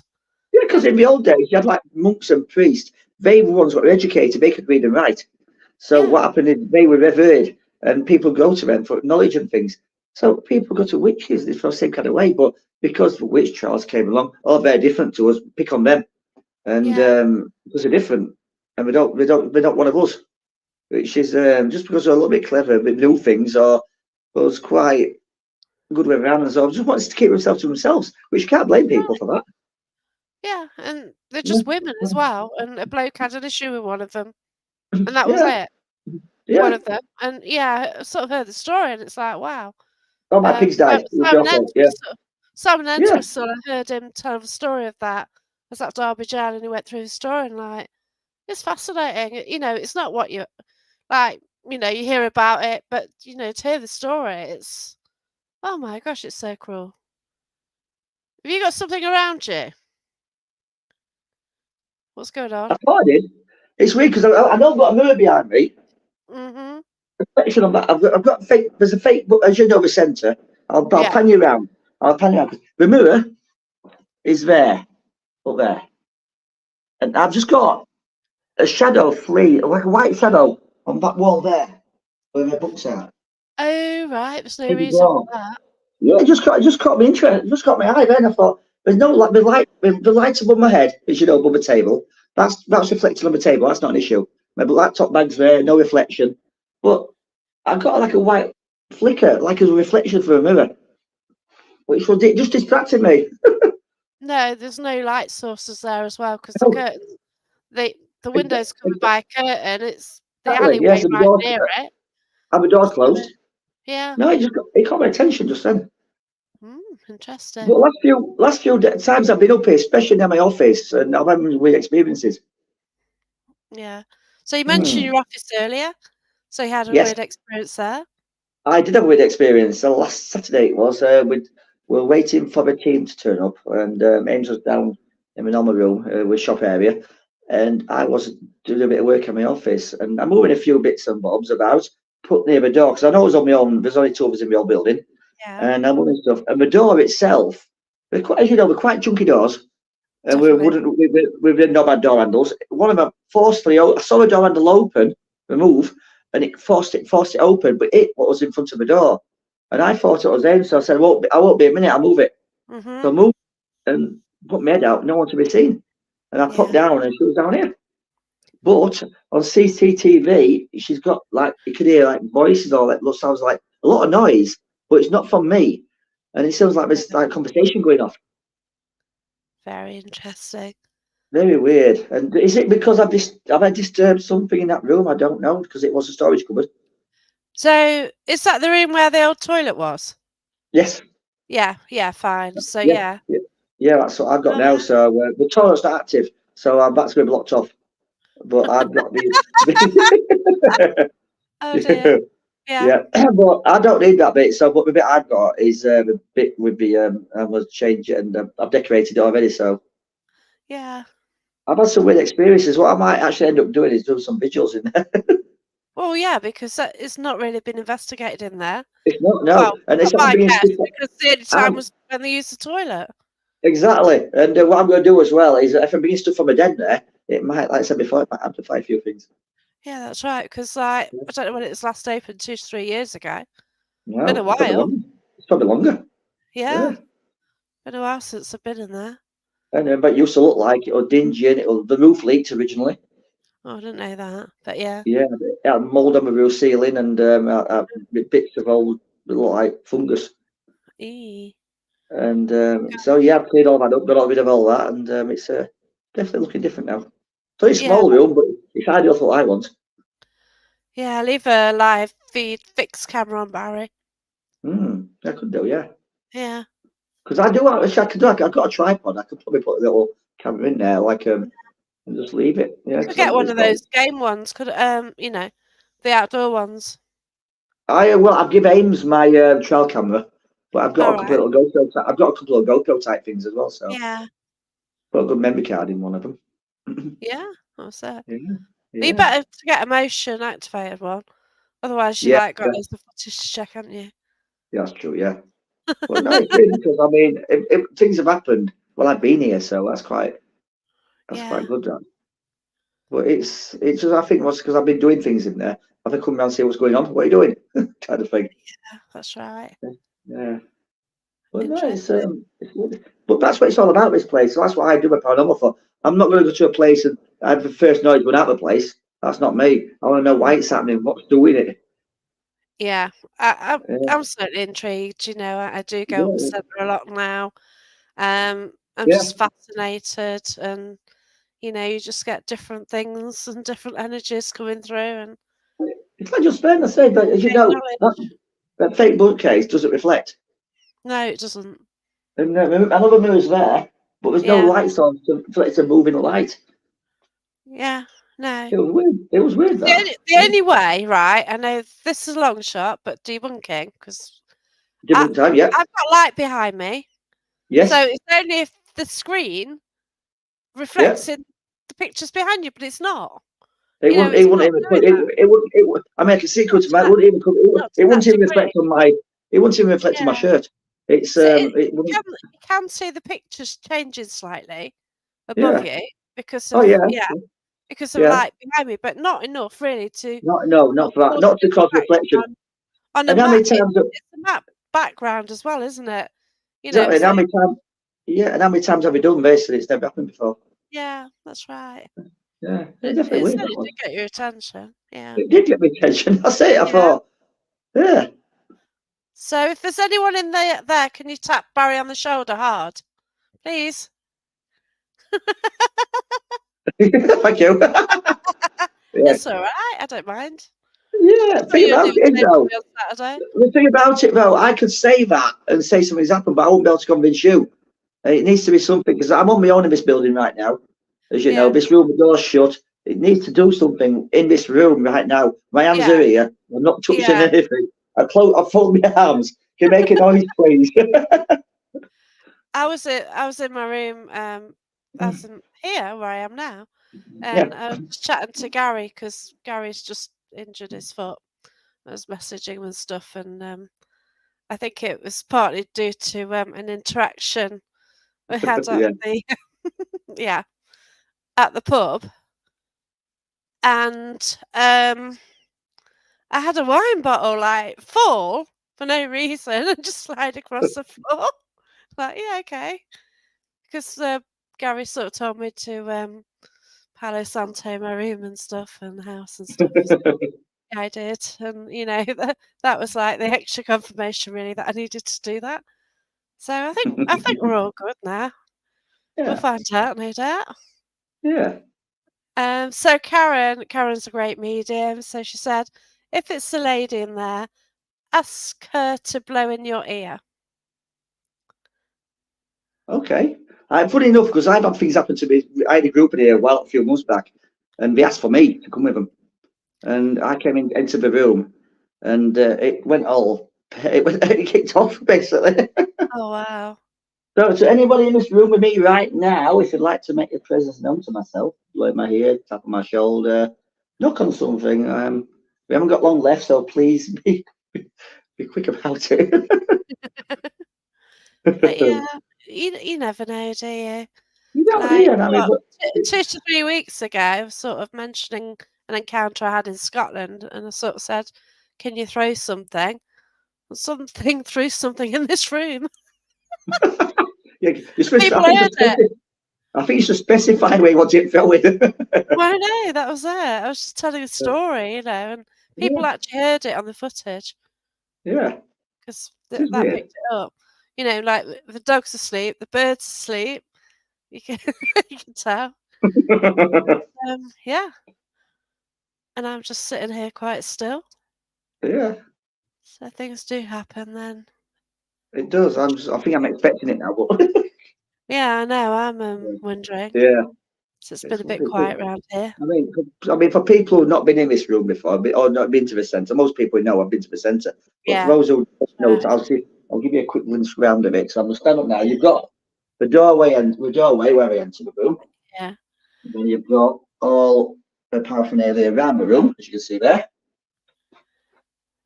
yeah. Because in And the old days, you had like monks and priests. They were ones that were educated. They could read and write. So yeah, what happened is they were revered, and people go to them for knowledge and things. So people go to witches for the same kind of way. But because the witch trials came along, oh, they're different to us. Pick on them, and yeah, because they're different, and they're not one of us. Which is just because they're a little bit clever, but new things, or was quite good with around and so just wants to keep themselves to themselves, which you can't blame people for that. yeah, and they're Yeah, just women as well, and a bloke had an issue with one of them, and that was yeah, it, one yeah. of them, and yeah, I sort of heard the story, and it's like, wow. Oh, my pigs died. It was your Simon fault. Yeah, yeah. Entwistle, I heard him tell the story of that. I was at Derby Jail, and he went through the story, and like, it's fascinating. It's not what you like. You hear about it, but to hear the story, it's oh my gosh, it's so cruel. Have you got something around you? What's going on? I thought I did. It's weird because I know I've got a mirror behind me. Mhm. Reflection of that. I've got fake. There's a fake, but as you know, the centre. I'll Yeah. pan you around. I'll pan you around. The mirror is there, up there, and I've just got a shadow flee, like a white shadow on that wall there, where my books are. Oh right. There's no In the reason for door. that. Yeah, it just caught me interest. It just caught my eye. Then I thought, there's no like the light above my head, as you know, above the table. That's reflected on the table. That's not an issue. My laptop bag's there, no reflection. But I got like a white flicker, like a reflection through a mirror, which was it just distracted me. No, there's no light sources there as well because the Oh, curtains, the window's covered by a curtain. It's the exactly. alleyway Yes, and right near it. the door's So closed. yeah. No, it caught my attention just then. Interesting. But last few times I've been up here, especially in my office, and I've had weird experiences. Yeah. So you mentioned Hmm. your office earlier. So you had a Yes, weird experience there? I did have a weird experience. So last Saturday it was. We were waiting for the team to turn up, and Ames was down in the normal room with shop area, and I was doing a bit of work in my office, and I'm moving a few bits and bobs about, put near the door because I know it was on my own. There's only two of us in the old building, Yeah, and I'm moving stuff. And the door itself, they're quite, as you know, they're quite chunky doors, and we definitely. wouldn't with the knob and door handles. One of them forcefully, I saw the door handle open, remove, and it forced it open, but it was in front of the door, and I thought it was him, so I said, I won't be a minute, I'll move it. So I Mhm. moved and put my head out, no one to be seen, and I popped Yeah. down, and she was down here. But on CCTV, she's got like you could hear like voices or like sounds like a lot of noise, but it's not from me, and it sounds like there's like conversation going off. Very interesting. Very weird. And is it because have I disturbed something in that room? I don't know because it was a storage cupboard. So is that the room where the old toilet was? Yes. Yeah, yeah, fine. So Yeah. yeah. Yeah. Yeah. That's what I've got now. Uh, So the toilet's not active, so that's going to be blocked off. But I've got the. oh dear. Yeah. Yeah, but I don't need that bit. So, but the bit I've got is the bit with the I was changed it and I've decorated it already. So Yeah. I've had some weird experiences. What I might actually end up doing is doing some vigils in there. Well, yeah, because that it's not really been investigated in there. It's not no, Well, and not it's I'm my being guess, stuff. because the only time I'm was when they used the toilet. exactly, and what I'm going to do as well is if I'm being stuff from my dead there, it might, like I said before, it might amplify a few things. Yeah, that's right. Because like, I don't know when it was last opened, 2 to 3 years ago. Been a No, it's probably while. longer. It's probably longer. Yeah, Yeah, been a while since I've been in there. and but it used to look like it was dingy and the roof leaked originally. Oh, I didn't know that, but yeah. Yeah, it had mold on the roof ceiling and bits of old look like fungus. Eee. And so yeah, I've cleared all that up, got rid of all that, and it's definitely looking different now. So it's a Yeah, small room, but it's ideal for what I want. yeah. Leave a live feed fixed camera on Barry. I could do, yeah. Yeah, Because I do actually, I could do. I've got a tripod. I could probably put a little camera in there, like and just leave it. Yeah, you could because get one it's of got. those game ones. Could the outdoor ones. I've given Ames my trail camera, but I've got All a couple right. of little GoPro. I've got a couple of GoPro type things as well. So Yeah, put a good memory card in one of them. yeah. That's it. Yeah, But you yeah, better to get a motion activated one. Otherwise, you yeah, like got yeah. loads of footage to check, haven't you? That's true. Yeah, but no, it's really because I mean, if things have happened, well, I've been here, so that's quite Yeah, good. That. But it's just I think it's because I've been doing things in there. I've come around and see what's going on. What are you doing? Kind of thing. that's right. Yeah. But no, Interesting. it's good. But that's what it's all about. This place. So that's what I do my paranormal for. I'm not going to go to a place and have the first noise going out of the place. That's not me. I want to know why it's happening, what's doing it. Yeah, I'm Yeah, I'm certainly intrigued. I do go up yeah, centre a lot now. I'm yeah. just fascinated, and you just get different things and different energies coming through, and It's like just Ben. I said, but as you gain know, knowledge. that fake bookcase doesn't reflect. No, it doesn't. And another mirror's there, but there's no Yeah, lights on, so it's a moving light. yeah, no. It was weird. It was weird The that. only, the only way, right? I know this is a long shot, but debunking because I Different time, yeah. I've got light behind me, so Yes, it's only if the screen yeah. reflects in the pictures behind you, but it's not. It It's wouldn't not even put doing it. that. It would. I mean, I can see it Not could to to my. It that. wouldn't even come. Not to It that wouldn't even reflect degree. on my. It wouldn't even reflect on my Yeah. shirt. It's So It you wouldn't. can see the pictures changing slightly above Yeah. you because Oh of yeah. because of Yeah. light behind me, but not enough really to Not no, sort not of for that. cause Not an to cause impression reflection. on a And how many map. times? It's a map background as well, isn't it? Exactly. And So how many times? Yeah. And how many times have we done this? And it's never happened before. yeah, that's right. Yeah. It's It, definitely it weird that certainly one. did get your attention. Yeah. It did get my attention. That's it. I Yeah. thought. Yeah. So if there's anyone in there, can you tap Barry on the shoulder hard, please? Thank you. Yeah. It's all right. I don't mind. Yeah. Thought Think you were about doing it the same for though. me on Saturday. The thing about it though, I could say that and say something's happened, but I won't be able to convince you. It needs to be something because I'm on my own in this building right now. As you know, Yeah. this room, the door's shut. It needs to do something in this room right now. My hands are Yeah. here. I'm not touching Yeah. anything. I fold my arms. Can you make a noise, please? I was in my room, as in here where I am now, Yeah. and I was just chatting to Gary because Gary's just injured his foot. I was messaging him and stuff, and I think it was partly due to an interaction we had at Yeah. the yeah at the pub, and I had a wine bottle like fall for no reason and just slide across the floor. Like, yeah, okay, because Gary sort of told me to Palo Santo my room and stuff and the house and stuff. So yeah, I did, and that was like the extra confirmation really that I needed to do that. So I think we're all good now. We'll Yeah. find out, no doubt. Yeah. So Karen's a great medium. So she said, if it's a lady in there, ask her to blow in your ear. Okay. Funny enough, because I've had things happen to me. I had a group in here a few months back, and they asked for me to come with them. And I came into the room, and it went all it kicked off basically. Oh wow. So to anybody in this room with me right now, if you'd like to make your presence known to myself, blow my ear, tap on my shoulder, knock on something. We haven't got long left, so please be quick about it. But yeah, you never know, do you? You know, Like, yeah, I mean, what, but 2 to 3 weeks ago, I was sort of mentioning an encounter I had in Scotland, and I sort of said, "Can you throw something?" And something threw something in this room. yeah, you're supposed People heard it. I think you should specify where you want it throwing. Well, no, that was it. I was just telling a story, and Yeah, people actually heard it on the footage yeah, because it is that weird. picked it up. Like the dog's asleep, the bird's asleep. You can you can tell. Yeah, and I'm just sitting here quite still. Yeah, So things do happen then. it does. I think I'm expecting it now, but Yeah, I know. I'm wondering. yeah, So it's been it's, a bit quiet around here. for people who've not been in this room before, or not been to the centre, most people know I've been to the centre. But for Yeah, those who don't know, right. I'll give you a quick glimpse around of it. So I'm gonna stand up now. You've got the doorway where I enter the room. Yeah. And then you've got all the paraphernalia around the room, as you can see there.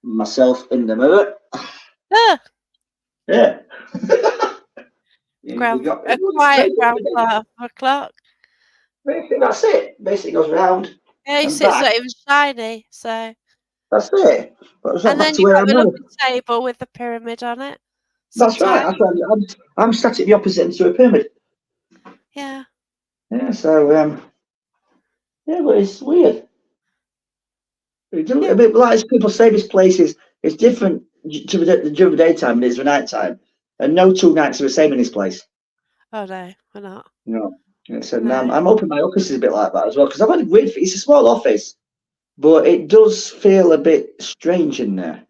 Myself in the mirror. Ah, Yeah. You got a quiet ground floor of a clock. basically that's it. Basically goes round Yeah, you and see, it's back. not even shiny. So, That's it. But it's not and back then to you've where got I'm the now. lovely table with the pyramid on it. That's right. Sometimes, I'm sat at the opposite end to a pyramid. yeah, Yeah, so yeah, but it's weird. A yeah. bit like as people say, this place is it's different during the daytime than it is the night time. And no two nights are the same in this place. Oh no, we're not. No. And No. I'm hoping my office is a bit like that as well, because I've had a weird, it's a small office, but it does feel a bit strange in there.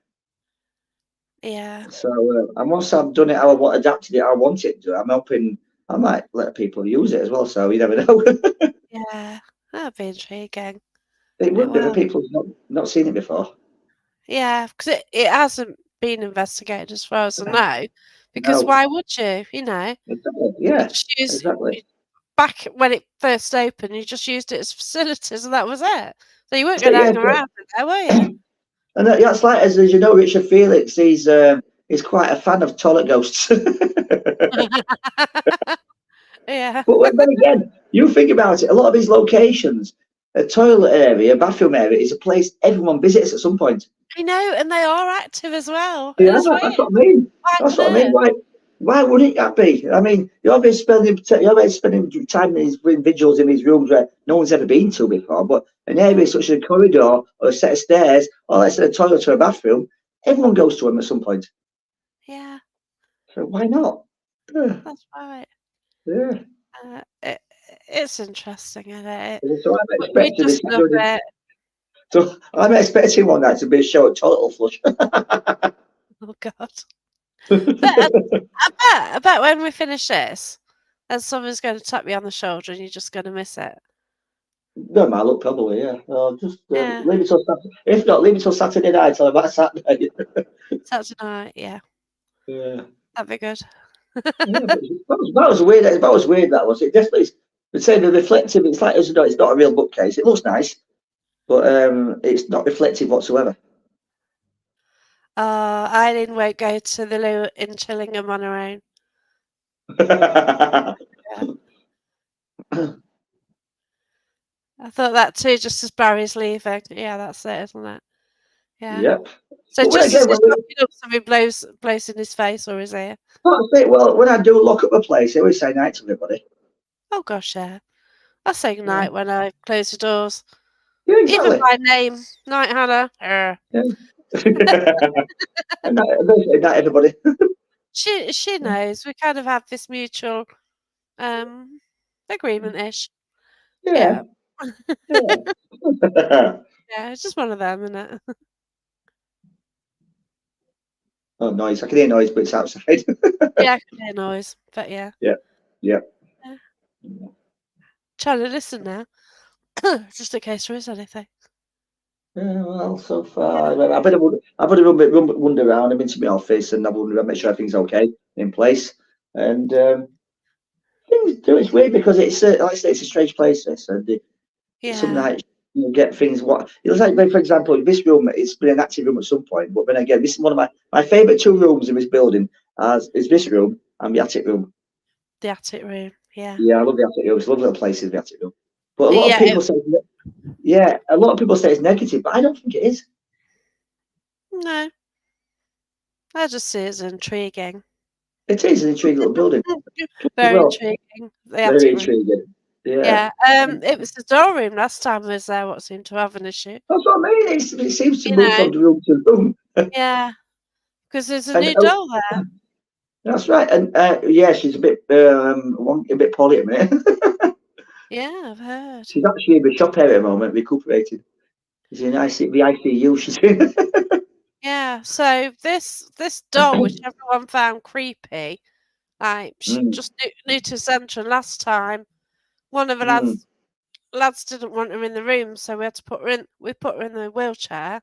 Yeah, So and once I've done it, how I want adapted it, how I want it to. I'm hoping I might let people use it as well. So you never know. yeah. That'd be intriguing. It It would be for will. people who've not seen it before. Yeah, because it hasn't been investigated as far as I know. Because No, why would you? You know, exactly. you Yeah, just use exactly. back when it first opened. You just used it as facilities, and that was it. So you weren't So going to yeah, hang around in there, were you? and that's like as you know, Richard Felix. He's quite a fan of toilet ghosts. Yeah. Then again, you think about it, a lot of these locations, a toilet area, bathroom area, is a place everyone visits at some point. I know, and they are active as well. It Yeah, is that's weird. what I mean. Why That's on what I mean. earth? Why wouldn't that be? I mean, you're always spending time in these individuals in these rooms where no one's ever been to before, but an area such as a corridor or a set of stairs or let's say a toilet or a bathroom, everyone goes to them at some point. Yeah, So why not? Yeah, that's right. yeah. It, it's interesting, isn't it? So I'm We expecting just this. love it. So I'm expecting one night to be a show at toilet flush. Oh God. But I bet when we finish this, and someone's going to tap you on the shoulder, and you're just going to miss it. No, my look probably, yeah. Just Yeah, leave it till Saturday. If not, leave it till Saturday night till about Saturday. Saturday night. Yeah, Yeah, that'd be good. yeah. But that was weird. That was weird. That was it. Definitely, would say the reflective. It's like it's not a real bookcase. It looks nice, but it's not reflective whatsoever. Eileen won't go to the loo in Chillingham on her own. Yeah. I thought that too, just as Barry's leaving. Yeah, that's it, isn't it? Yeah. Yep. So But when just as again, he's looking up, something blows in his face or his ear. when I do lock up a place, I always say night to everybody. Oh gosh, yeah. I say Yeah, goodnight when I close the doors. yeah, Even exactly. by name. Night, Hannah. Yeah. And not everybody. She knows. We kind of have this mutual um agreement-ish. Yeah, Yeah. yeah. Yeah, it's just one of them, isn't it? Oh, noise. I can hear noise, but it's outside. Yeah, I can hear noise. But yeah. Yeah, yeah. Yeah. Trying to listen now. Just in case there is anything. Yeah, well, so Yeah. far, I've had a wander around. I'm into my office and I've wondered, make sure everything's okay in place. And things do. It's weird because it's like I say, it's a strange place. This and some Yeah. nights you get things. What it looks like, for example, this room. It's been an active room at some point, but then again, this is one of my favourite two rooms in this building. As is this room and the attic room. The attic room. Yeah. Yeah, I love the attic room. It's a lovely little place in the attic room. But a lot of Yeah, people say, yeah, a lot of people say it's negative, but I don't think it is. no. I just see it as intriguing. It is an intriguing little building as Very well. intriguing. The Very attic room. intriguing. Yeah. Yeah. It was the storeroom last time I was there what seemed to have an issue. That's what I mean. It seems to You move know? from room to room. Yeah. Because there's a And new doll there. that's right. And yeah, she's a bit poorly at the minute. Yeah, I've heard. She's actually in the shop area at the moment, recuperating. She's in the ICU. She's in. Yeah, so this doll, which everyone found creepy, like she Mm, just new to centre. And last time, one of the mm, lads didn't want her in the room, so we had to put her in. We put her in the wheelchair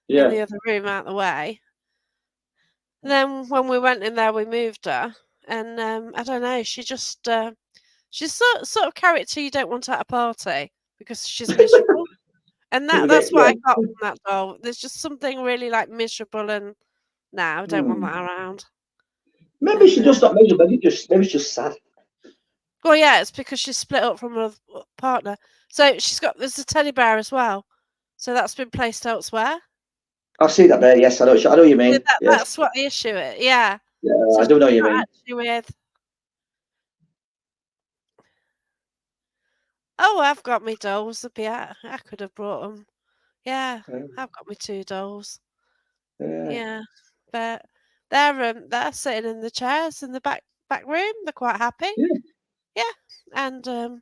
in yeah. the other room out the way. And then when we went in there, we moved her, and I don't know. She's sort of character you don't want at a party because she's miserable, and that's what Yeah. I got from that doll. There's just something really like miserable, and no, I don't want Mm. that around. Maybe And she's just not miserable. Maybe it's just sad. well, yeah, it's because she's split up from her partner. So there's a teddy bear as well. So that's been placed elsewhere. I see that there. Yes, I know. I know what you So mean. Yes. that's what the issue is. Yeah. Yeah, So I do she's know what you not mean. actually with. Oh, I've got me dolls. Yeah, I could have brought them. Yeah, Yeah. I've got me two dolls. Yeah. Yeah, but they're sitting in the chairs in the back room. They're quite happy. Yeah. Yeah, and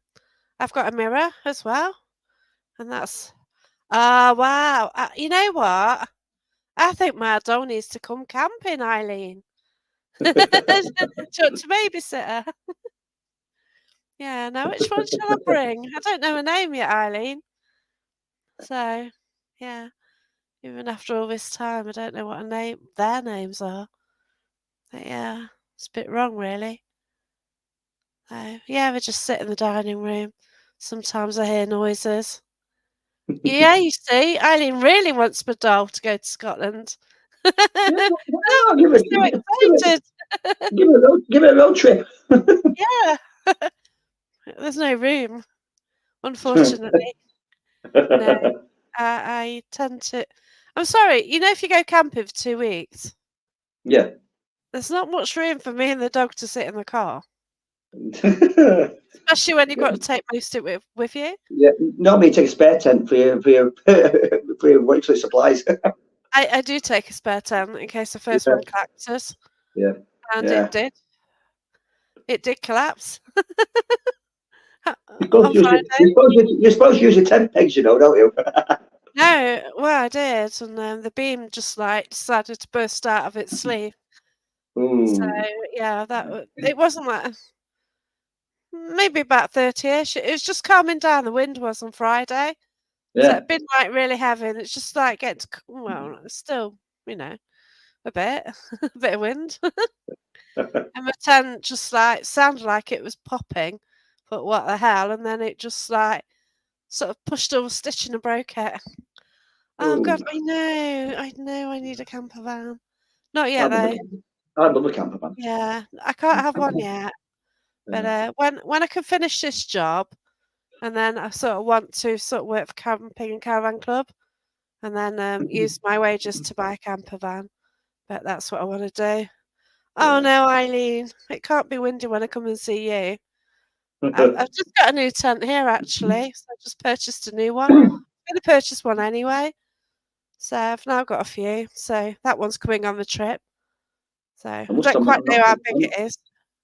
I've got a mirror as well, and that's wow. You know what? I think my doll needs to come camping, Eileen. Do you want to babysit her? Yeah. Now, which one shall I bring? I don't know her name yet, Eileen. So, yeah. Even after all this time, I don't know what their names are. But yeah, it's a bit wrong, really. So, yeah, we just sit in the dining room. Sometimes I hear noises. Yeah, you see, Eileen really wants my doll to go to Scotland. Yeah. Look, I'll give she's it. so excited. Give it a road trip. Yeah, there's no room, unfortunately. No, I tend to. I'm sorry, if you go camping for 2 weeks, Yeah. there's not much room for me and the dog to sit in the car, Yeah. especially when you've got to take most of it with you. Normally, you take a spare tent for your workplace supplies. I do take a spare tent in case the first Yeah. one collapses, Yeah. and Yeah. it did. It did collapse You're supposed on to use it. Friday. You're supposed to use your tent pegs, don't you? No, well, I did, and the beam just like decided to burst out of its sleeve. So Ooh. yeah, it wasn't like maybe about 30ish. It was just calming down. The wind was on Friday, so Yeah. it'd been like really heavy, and it's just like getting to well, it's still you know a bit, a bit of wind, and my tent just like sounded like it was popping. But what the hell? And then it just like sort of pushed all the stitching and broke it. Oh God, Ooh. I know, I need a camper van. Not I yet love a though. camper. I love a camper van. Yeah, I can't have one yet. But Yeah. when I can finish this job, and then I sort of want to sort of work for Camping and Caravan Club, and then use my wages to buy a camper van. But that's what I want to do. Oh Yeah. no, Eileen, it can't be windy when I come and see you. I've just got a new tent here actually, so I just purchased a new one. I'm going to purchase one anyway, so I've now got a few. So that one's coming on the trip. So I I must don't admit, quite know how big it is.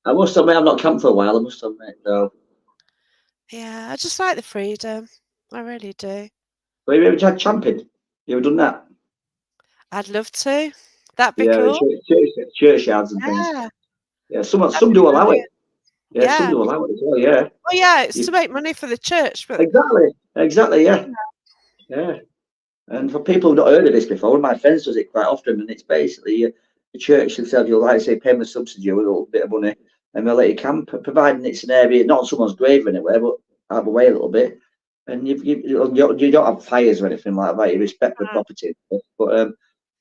I must admit, I've not camped for a while. I must admit, no. Yeah, I just like the freedom. I really do. Have you ever tried camping? You ever done that? I'd love to. That'd be Yeah, the cool. churchyards and things. Yeah, Yeah, that'd some be do allow it. brilliant. Yeah, some Yeah. do allow it as well. Yeah, Well, yeah, it's to you, make money for the church, but exactly. Yeah, yeah. And for people who've not heard of this before, one of my friends does it quite often, and it's basically the church themselves. You'll like say pay them a subsidy, a little bit of money, and they'll let you camp, providing it's an area not on someone's grave anywhere, but out of the way a little bit. And you don't have fires or anything like that. You respect the property, but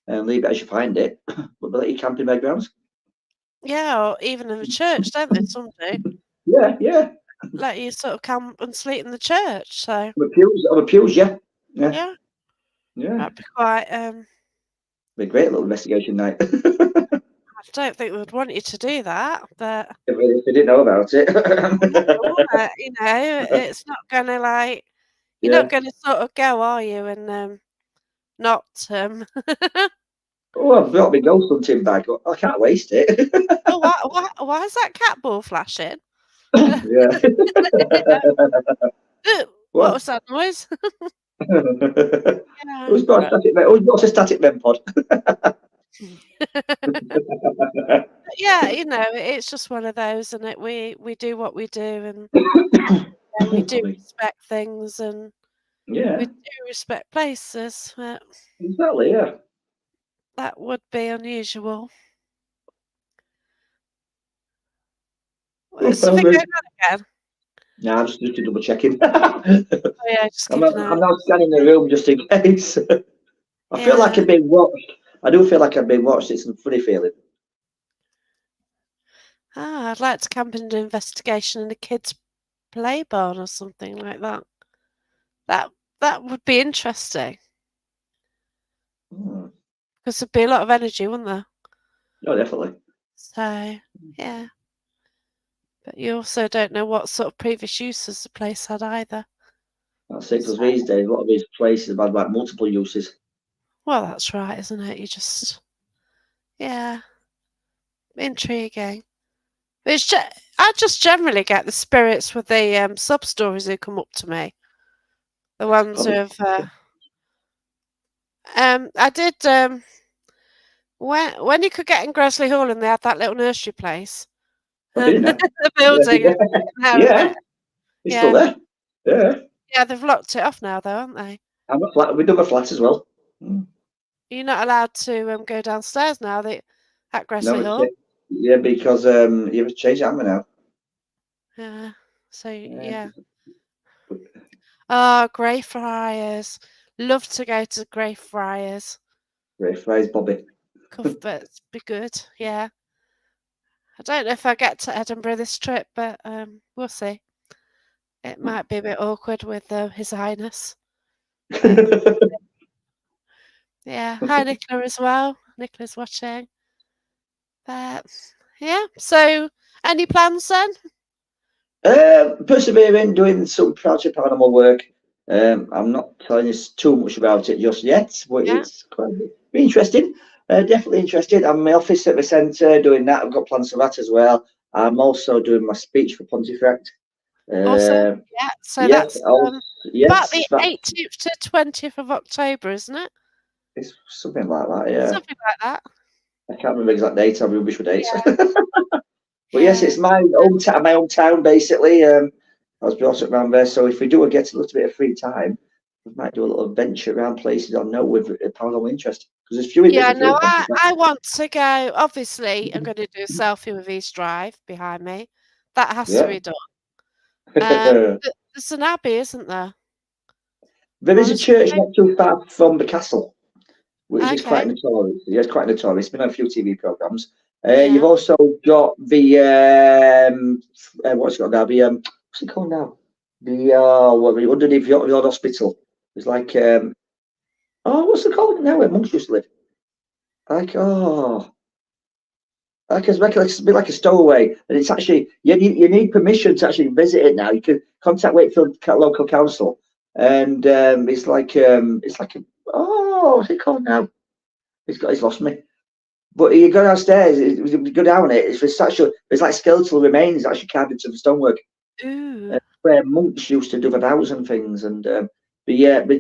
and leave it as you find it. But they let you camp in their grounds. yeah, or even in the church, don't they? Some do Yeah, yeah. let you sort of camp and sleep in the church. So On the pews, yeah, yeah, yeah, yeah. that'd be quite. Be a great little investigation night. I don't think we'd want you to do that, but If they didn't know about it. it's not gonna like you're not Yeah. gonna sort of go, are you? And not Oh, I've got my ghost hunting bag. I can't waste it. oh, why is that cat ball flashing? Yeah. What What? was that noise? Yeah, Who's got a but static mem? Who's got a static mem pod? yeah, it's just one of those, and we do what we do, and we do I mean, respect things, and we yeah, do respect places. But exactly. Yeah. that would be unusual. I Is something mean, going on again? nah, I'm just double checking. I'm, Oh yeah, just keep an eye I'm on now scanning the something. room just in case. I feel like Yeah. I've been watched. I do feel like I've been watched. It's a funny feeling. I'd like to camp and do an investigation in a kid's play barn or something like that. That that would be interesting Hmm. because there'd be a lot of energy, wouldn't there? Oh, definitely. So yeah, but you also don't know what sort of previous uses the place had either. That's it. So, Because these days, a lot of these places have had like multiple uses. well, that's right, isn't it? Yeah, intriguing. I just generally get the spirits with the sub stories who come up to me, the ones Probably. who've. I did when you could get in Gresley Hall and they had that little nursery place, I've been in there. the Yeah, building. Have you been there of yeah, it? it's still Yeah, there. Yeah, yeah, they've locked it off now, though, haven't they? I'm a flat. We do a flat as well. Mm. You're not allowed to go downstairs now. At No, Gresley it's Hall. yeah, because you've changed it, haven't we now? Yeah. So Yeah. yeah. Oh, Greyfriars. Love to go to Greyfriars. Great phrase, Bobby. Cuthbert's be good. Yeah. I don't know if I get to Edinburgh this trip, but we'll see. It might be a bit awkward with His Highness, but yeah. Hi, Nicola as well. Nicola's watching. But yeah. So, any plans then? Persevering, doing some project paranormal work. I'm not telling you too much about it just yet, but Yeah. it's quite interesting. Definitely interested. I'm in my office at the centre doing that. I've got plans for that as well. I'm also doing my speech for Pontefract. Awesome. Uh, Yeah. So yes, that's about yes, the that 18th to 20th of October, isn't it? it's something like that. Yeah, Something like that. I can't remember exact dates. I'm rubbish with dates. Yeah. But yes, Yeah. it's my hometown basically. I was brought up around there, so if we do get a little bit of free time, we might do a little venture around places I know with a paranormal interest. Because there's Yeah, a few no, in I want to go. Obviously, I'm going to do a selfie with East Drive behind me. That has to Yeah. be done. There But there's an abbey, isn't there? is a Monastery? church not too far from the castle, which is quite Okay. notorious. Yeah, it's quite notorious. It's been on a few TV programs. You've Yeah. also got the what's it called now? What's it called now? The underneath the old hospital. It's like what's it called now? Where monks used to live. Like like it's a bit like a stowaway, and it's actually you need permission to actually visit it now. You can contact Wakefield local council, and it's like what's it called now? It's lost me. But you go downstairs, you go down it. It's like skeletal remains actually carved into the stonework, Ooh. where monks used to do the vows and things. And the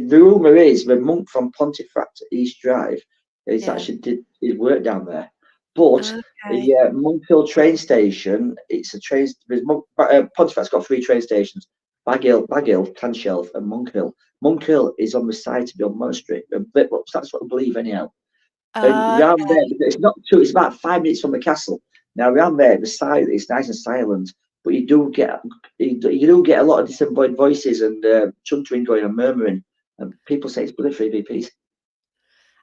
rumor is the monk from Pontefract East Drive is Yeah. actually did his work down there. But Okay. the Monkhill train station, it's a train. Pontefract's got three train stations: Baghill, Tanshelf, and Monkhill. Monkhill is on the site of the old monastery. That's what I believe, anyhow. And round there, Okay. it's not too. It's about 5 minutes from the castle. Now round there, it's nice and silent, but you do get a lot of disembodied voices and chuntering going and murmuring, and people say it's bloody 3VPs.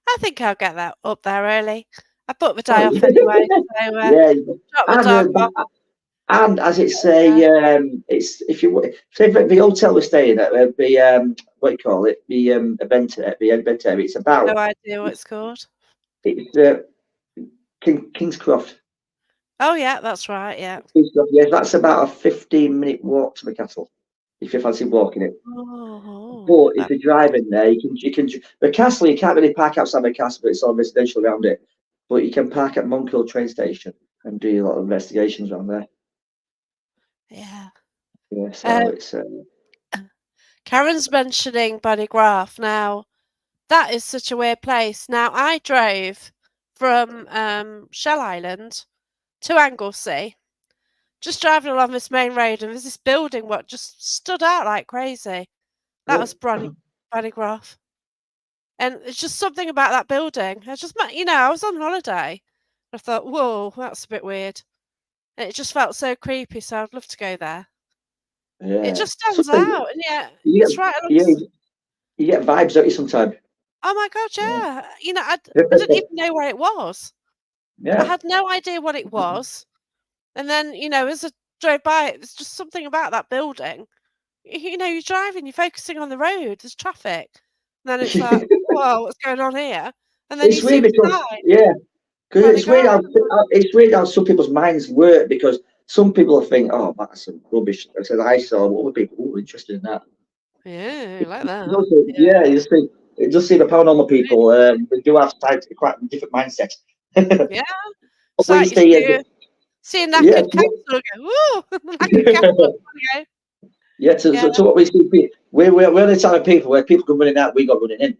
I think I'll get that up there early. I booked the day Oh, off anyway, so yeah, drop the and dog off. and as it's Yeah. it's if you say the hotel we're staying at, the what do you call it, the event area, it's No about idea what it's called. it's Kingscroft. Oh yeah, that's right. Yeah. Yes, that's about a 15-minute walk to the castle, if you fancy walking it. Oh, But if you're driving there, the castle. You can't really park outside the castle, but it's all residential around it. But you can park at Monkhill train station and do a lot of investigations around there. Yeah. Yeah, so Um, it's Karen's mentioning Bonnygraff. Now, that is such a weird place. Now, I drove from Shell Island to Anglesey, just driving along this main road, and there's this building what just stood out like crazy. That yeah. was Bonnygraff. And it's just something about that building. I just, I was on holiday. I thought, whoa, that's a bit weird. And it just felt so creepy, so I'd love to go there. It Yeah. just stands Something out, and yeah, you it's get, right yeah, alongside. you get vibes, don't you, sometimes? Oh my god, Yeah. yeah. I didn't even know where it was. I Yeah. had no idea what it was. And then, as I drove by it, there's just something about that building. You're driving, you're focusing on the road, there's traffic. And then it's like, whoa, what's going on here? And then you It's see weird the because sign, yeah, because Bonnie Grant. it's weird how some people's minds work because some people think, oh, that's some rubbish. I said I saw other people who were interested in that. Yeah, like that. Also, Yeah. yeah, you see, it does seem the paranormal people they do have quite different mindset. Yeah. At It's like least you they, see a yeah, knackered castle, go, woo, knackered castle. Go. yeah. Yeah. To what we see, we're the type of people where people come running out, we got running in.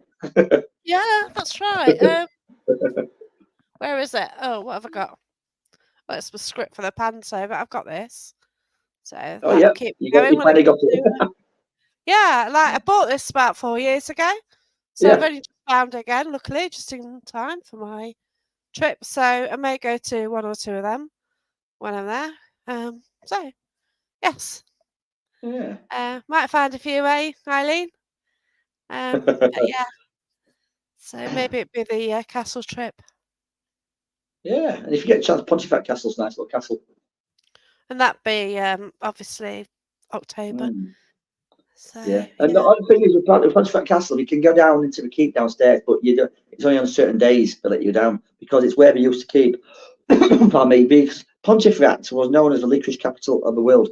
Yeah, that's right. Where is it? Oh, what have I got? Well, it's my script for the panto, but I've got this. So Oh that'll yeah, keep me going you when I finally come got it. to. Yeah, like I bought this about 4 years ago. So I've Yeah, only just found it again, luckily, just in time for my trip. So I may go to one or two of them when I'm there. So yes, yeah. might find a few, Eileen? But yeah, so maybe it'd be the castle trip, Yeah, and if you get a chance, Pontefract Castle's a nice little castle. and that'd be obviously October. Mm, So yeah, and the yeah. other thing is with Pontefract Castle, you can go down into the keep downstairs, but you do, it's only on certain days they let you down because it's where they used to keep. Pardon me, because Pontefract was known as the licorice capital of the world,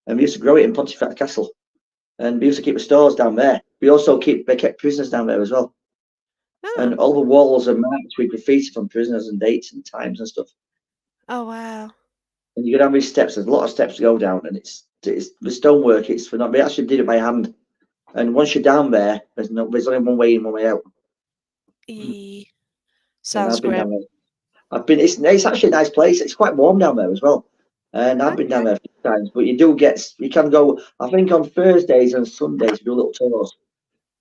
and we used to grow it in Pontefract Castle, and we used to keep the stores down there. We also they kept prisoners down there as well, Oh, and all the walls are marked with graffiti from prisoners and dates and times and stuff. oh wow. And you go down these steps. There's a lot of steps to go down, and it's the stonework. It's for not. We actually did it by hand. And once you're down there, there's only one way in, one way out. E And sounds I've been grim. down there. I've been. It's actually a nice place. It's quite warm down there as well. And I've been down Okay. there a few times. But you can go. I think on Thursdays and Sundays we do little tours.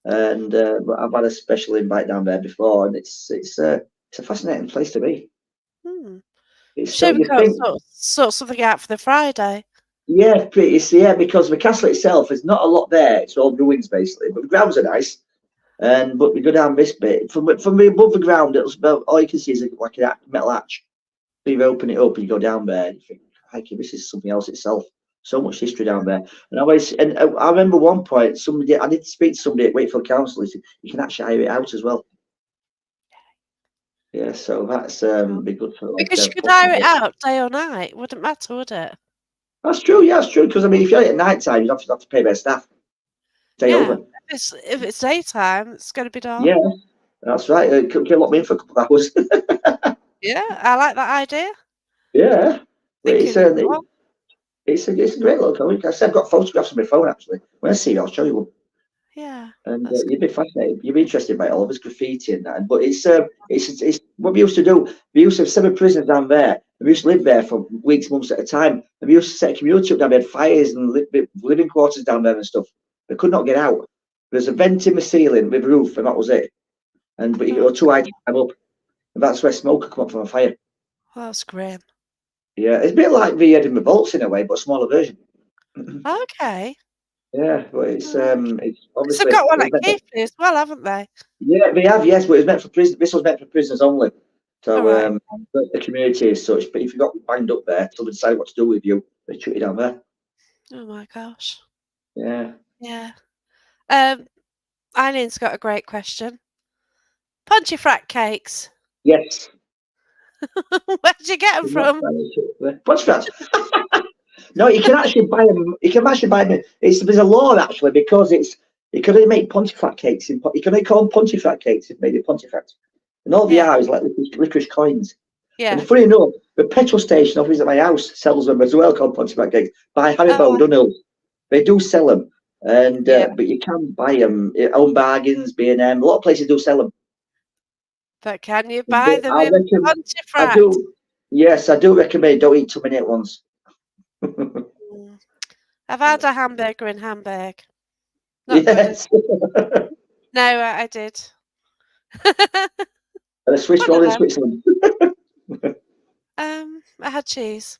And but I've had a special invite down there before, and it's a fascinating place to be. Hmm. It's so Shame we you can't think. sort something out for the Friday. Yeah, yeah, because the castle itself is not a lot there. It's all ruins basically, but the grounds are nice. And but we go down this bit from above the ground. It's about all you can see is like a metal arch. So you open it up and you go down there, and you think, "Crikey, this is something else itself." So much history down there. And I remember one point I did speak to somebody at Wakefield Council. He said you can actually hire it out as well. Yeah, so that's Oh. be good for like Because you could hire it possible. out day or night. Wouldn't matter, would it? That's true. Yeah, that's true. Because I mean, if you're at night time, you have to pay their staff stay Yeah. over. If it's daytime, it's going to be dark. Yeah, that's right. Can lock me in for a couple of hours. Yeah, I like that idea. Yeah, but Thinking of what? it's a great look. Like I said, I've got photographs on my phone actually. When I see you, I'll show you one. Yeah, And that's you'd be fascinated. You'd be interested by all of this graffiti and that. But it's what we used to do. We used to have 7 prisoners down there. We used to live there for weeks, months at a time. And we used to set a community up down there. We had fires and living quarters down there and stuff. They could not get out. There's a vent in the ceiling with a roof, and that was it. But you oh, go 2 heights up, and that's where smoke could come up from a fire. that's grim. Yeah, it's a bit like the Edinburgh Vaults in a way, but a smaller version. Okay. Yeah, but Okay. it's So they've obviously got one it's at meant for, Keighley as well, haven't they? yeah, they have, yes, but it's meant for prison. This was meant for prisoners only. All So right. the community is such. But if you got banged up there, somebody decide what to do with you, they shoot you down there. Oh my gosh. Yeah. Yeah. Um, Eileen's got a great question. Pontefract cakes. Yes. Where'd you get them from? What's that? No, you can actually buy them. You can actually buy them. There's a law actually because you can only make Pontefract cakes you can only call them Pontefract cakes if made in Pontefract, and all they Yeah. are is like licorice coins. Yeah. And funny enough, the petrol station opposite my house sells them as well, called Pontefract cakes by Oh, Haribo, don't know. They do sell them, and yeah. but you can buy them at Home Bargains, B&M. A lot of places do sell them. But can you buy But them I in reckon I Pontefract? do. Yes, I do recommend don't eat too many at once. Mm. I've had a hamburger in Hamburg. Not good. Yes, No, I did. and a Swiss One of roll in them. Switzerland. I had cheese.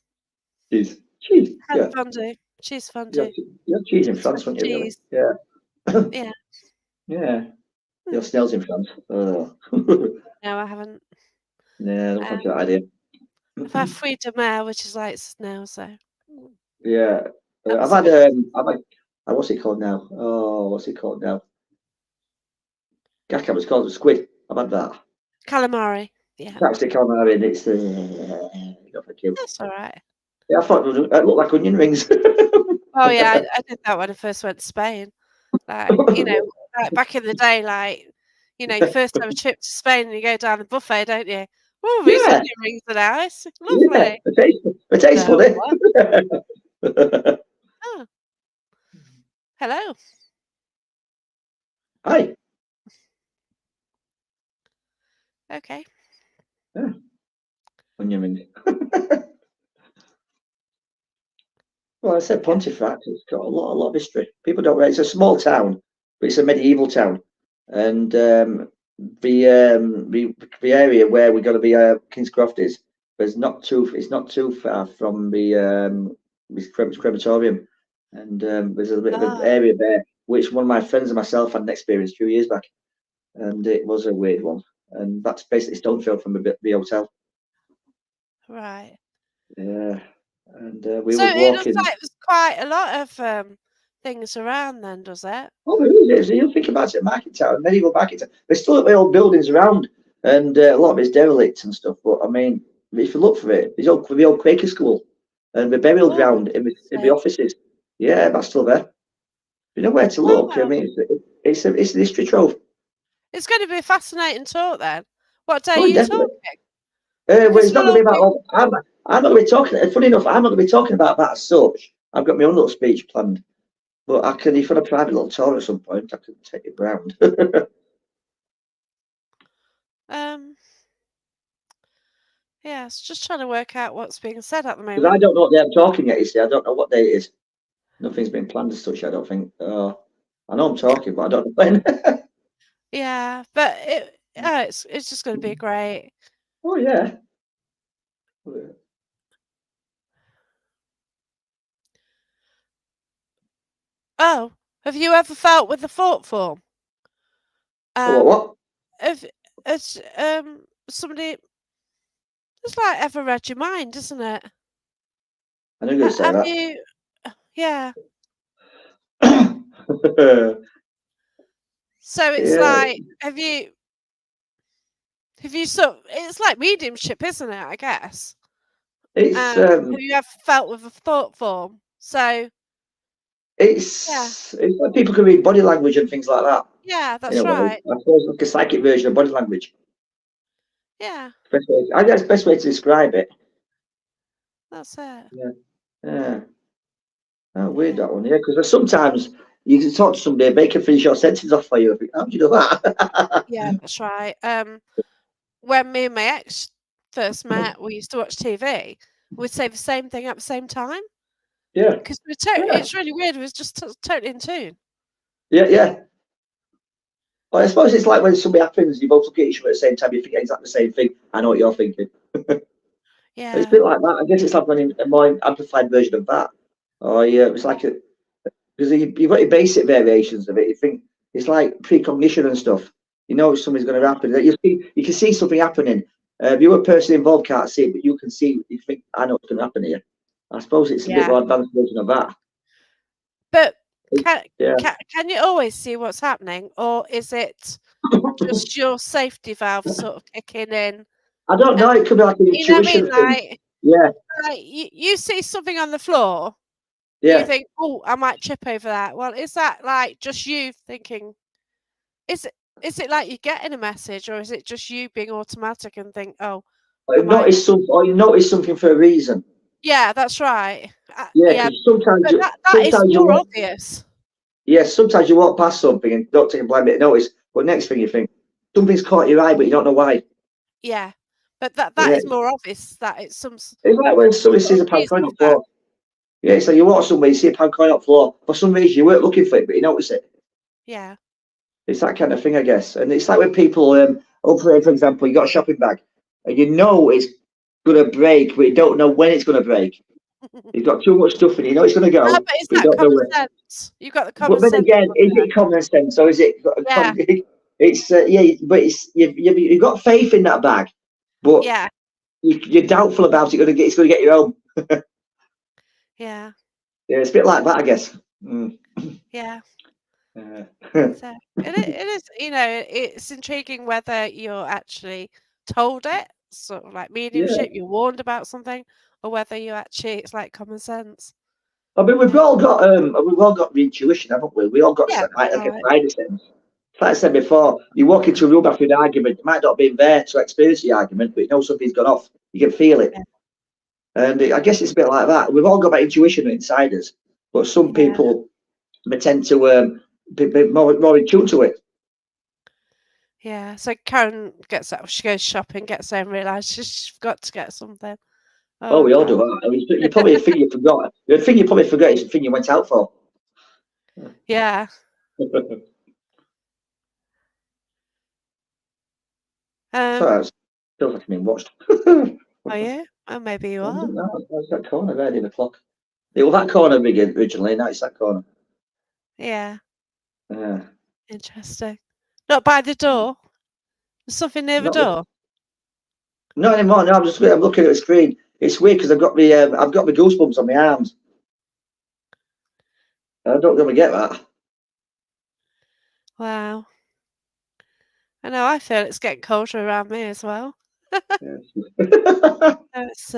Cheese, cheese, Had yeah. fondue. Cheese You have, fondue. you have cheese in Swiss France, wouldn't you? Really? cheese. Yeah, Yeah. yeah. Your Mm. snails in France. Oh. No, I haven't. Yeah, I don't Um, fancy that idea. I've had fruit de mer, which is like snail, so Yeah, that I've was a had bit what's it called now? Oh, what's it called now? I can't remember. It's called squid. I've had that. calamari. Yeah, Chapstick calamari, and it's not for you. that's all right. Yeah, I thought it looked like onion rings. Oh yeah, I did that when I first went to Spain. Like like back in the day, like you first have a trip to Spain and you go down the buffet, don't you? Oh, these Yeah, onion rings are nice, yeah. lovely. The taste No, funny. what? Oh, hello. Hi. Okay. Yeah, onion rings. Well, I said Yeah. Pontefract. It's got a lot of history. People don't realize it's a small town, but it's a medieval town, and the area where we're going to be Kingscroft is, it's not too far from this crematorium, and there's a bit of an Oh, area there which one of my friends and myself had an experience a few years back, and it was a weird one, and that's basically stone throw from the hotel. right. Yeah, and we So was it looks walking. like there's quite a lot of things around then, does it? Oh, there is. You think about it, market town, medieval market town. There's still the old buildings around, and a lot of it's derelict and stuff. But I mean, if you look for it, there's the old Quaker school and the burial Oh, ground in the interesting. offices. Yeah, that's still there. You know where to look. I Oh, mean, it's an history trove. it's going to be a fascinating talk then. What day are Oh, you definitely. talking? Well, Because it's not we'll going to all be about. be. I'm not going to be talking. Funny enough, I'm not going to be talking about that as such. I've got my own little speech planned. But I can, if I had a private little tour at some point, I can take it round. Um, yeah, it's just trying to work out what's being said at the Because I moment. don't know what day I'm talking yet, you see. I don't know what day it is. Nothing's been planned as such, I don't think. I know I'm talking, but I don't know when. Yeah, but it's just going to be great. Oh, yeah. Oh, have you ever felt with the thought form? Oh, what, Um, what? if it's somebody, it's like ever read your mind, isn't it? I knew you were going to say Have that. you? Yeah. So it's Yeah, like, have you it's like mediumship, isn't it? I guess. it's Have you ever felt with a thought form? So yeah, it's like people can read body language and things like that. yeah, In that's a way, right. I suppose like a psychic version of body language. Yeah, I guess best way to describe it. that's it. Yeah, yeah. Oh, weird Yeah, that one. Yeah, because sometimes you can talk to somebody, they can finish your sentence off for you. I think, how do you do that? yeah, that's right. When me and my ex first met, we used to watch TV. We'd say the same thing at the same time Yeah, because yeah, it's really weird. It was just totally in tune. yeah, yeah. Well, I suppose it's like when something happens, you both look at each other at the same time, you think exactly the same thing. I know what you're thinking. It's a Yeah, bit like that. I guess it's like a more amplified version of that. Or yeah, it's like because you've got your basic variations of it. You think it's like precognition and stuff. You know something's going to happen. You can see something happening. The other person involved can't see it, but you can see. You think I know what's going to happen here. I suppose it's a bit yeah. more advanced version of that. But can Yeah. can you always see what's happening, or is it just your safety valve sort of kicking in? I don't know. And It could be like an you know what I mean? intuition thing. Yeah, Like you see something on the floor, you yeah. think, "Oh, I might trip over that." Well, is that like just you thinking? Is it is it like you're getting a message, or is it just you being automatic and think, "Oh"? Or you notice something for a reason. Yeah, that's right. Yeah, Yeah, because sometimes but that is you more walk. obvious. Yeah, sometimes you walk past something and don't take a blind bit of notice. But next thing you think something's caught your eye, but you don't know why. Yeah, but that Yeah, is more obvious that it's it's like when somebody sort sees of a pound reason coin on for the that. floor. Yeah, it's like you walk somewhere, you see a pound coin on the floor. For some reason, you weren't looking for it, but you notice it. Yeah, It's that kind of thing, I guess. And it's like when people, hopefully, for example, you got a shopping bag and you know it's going to break, but you don't know when it's going to break. You've got too much stuff in it. You know it's going to but go, is but you that don't know common when. sense? You've got the But common then sense again, one is there. it common sense or is it? Yeah, It's yeah, but it's you've got faith in that bag, but yeah, you're doubtful about it's going to get you home. yeah, Yeah, it's a bit like that, I guess. Mm. yeah. Uh, So it is, it's intriguing whether you're actually told it, sort of like yeah, mediumship, you're warned about something, or whether you actually it's like common sense. I mean Yeah, we've all got intuition, haven't we? We all got yeah, like all a right. spider sense. Like I said before, you walk into a room after an argument, you might not be there to experience the argument, but you know something's gone off. You can feel it. Yeah, And I guess it's a bit like that. We've all got that intuition inside us, but some yeah, people may tend to be more in tune to it. yeah. So Karen gets up, she goes shopping, gets home, realises she's forgot to get something. Oh, Oh we all do God. that. I mean, you probably think you forgot. The thing you probably forget is the thing you went out for. Yeah. Um, So it feels like I'm being watched. What's are you? Oh, maybe you are. that corner there, the clock? It was that corner originally, now it's that corner. Yeah. Yeah. Interesting. Not by the door. There's something near the Not, door. not anymore. No, I'm looking at the screen. It's weird because I've got my goosebumps on my arms. I don't really get that. Wow. I know. I feel it's getting colder around me as well. Yeah. So it's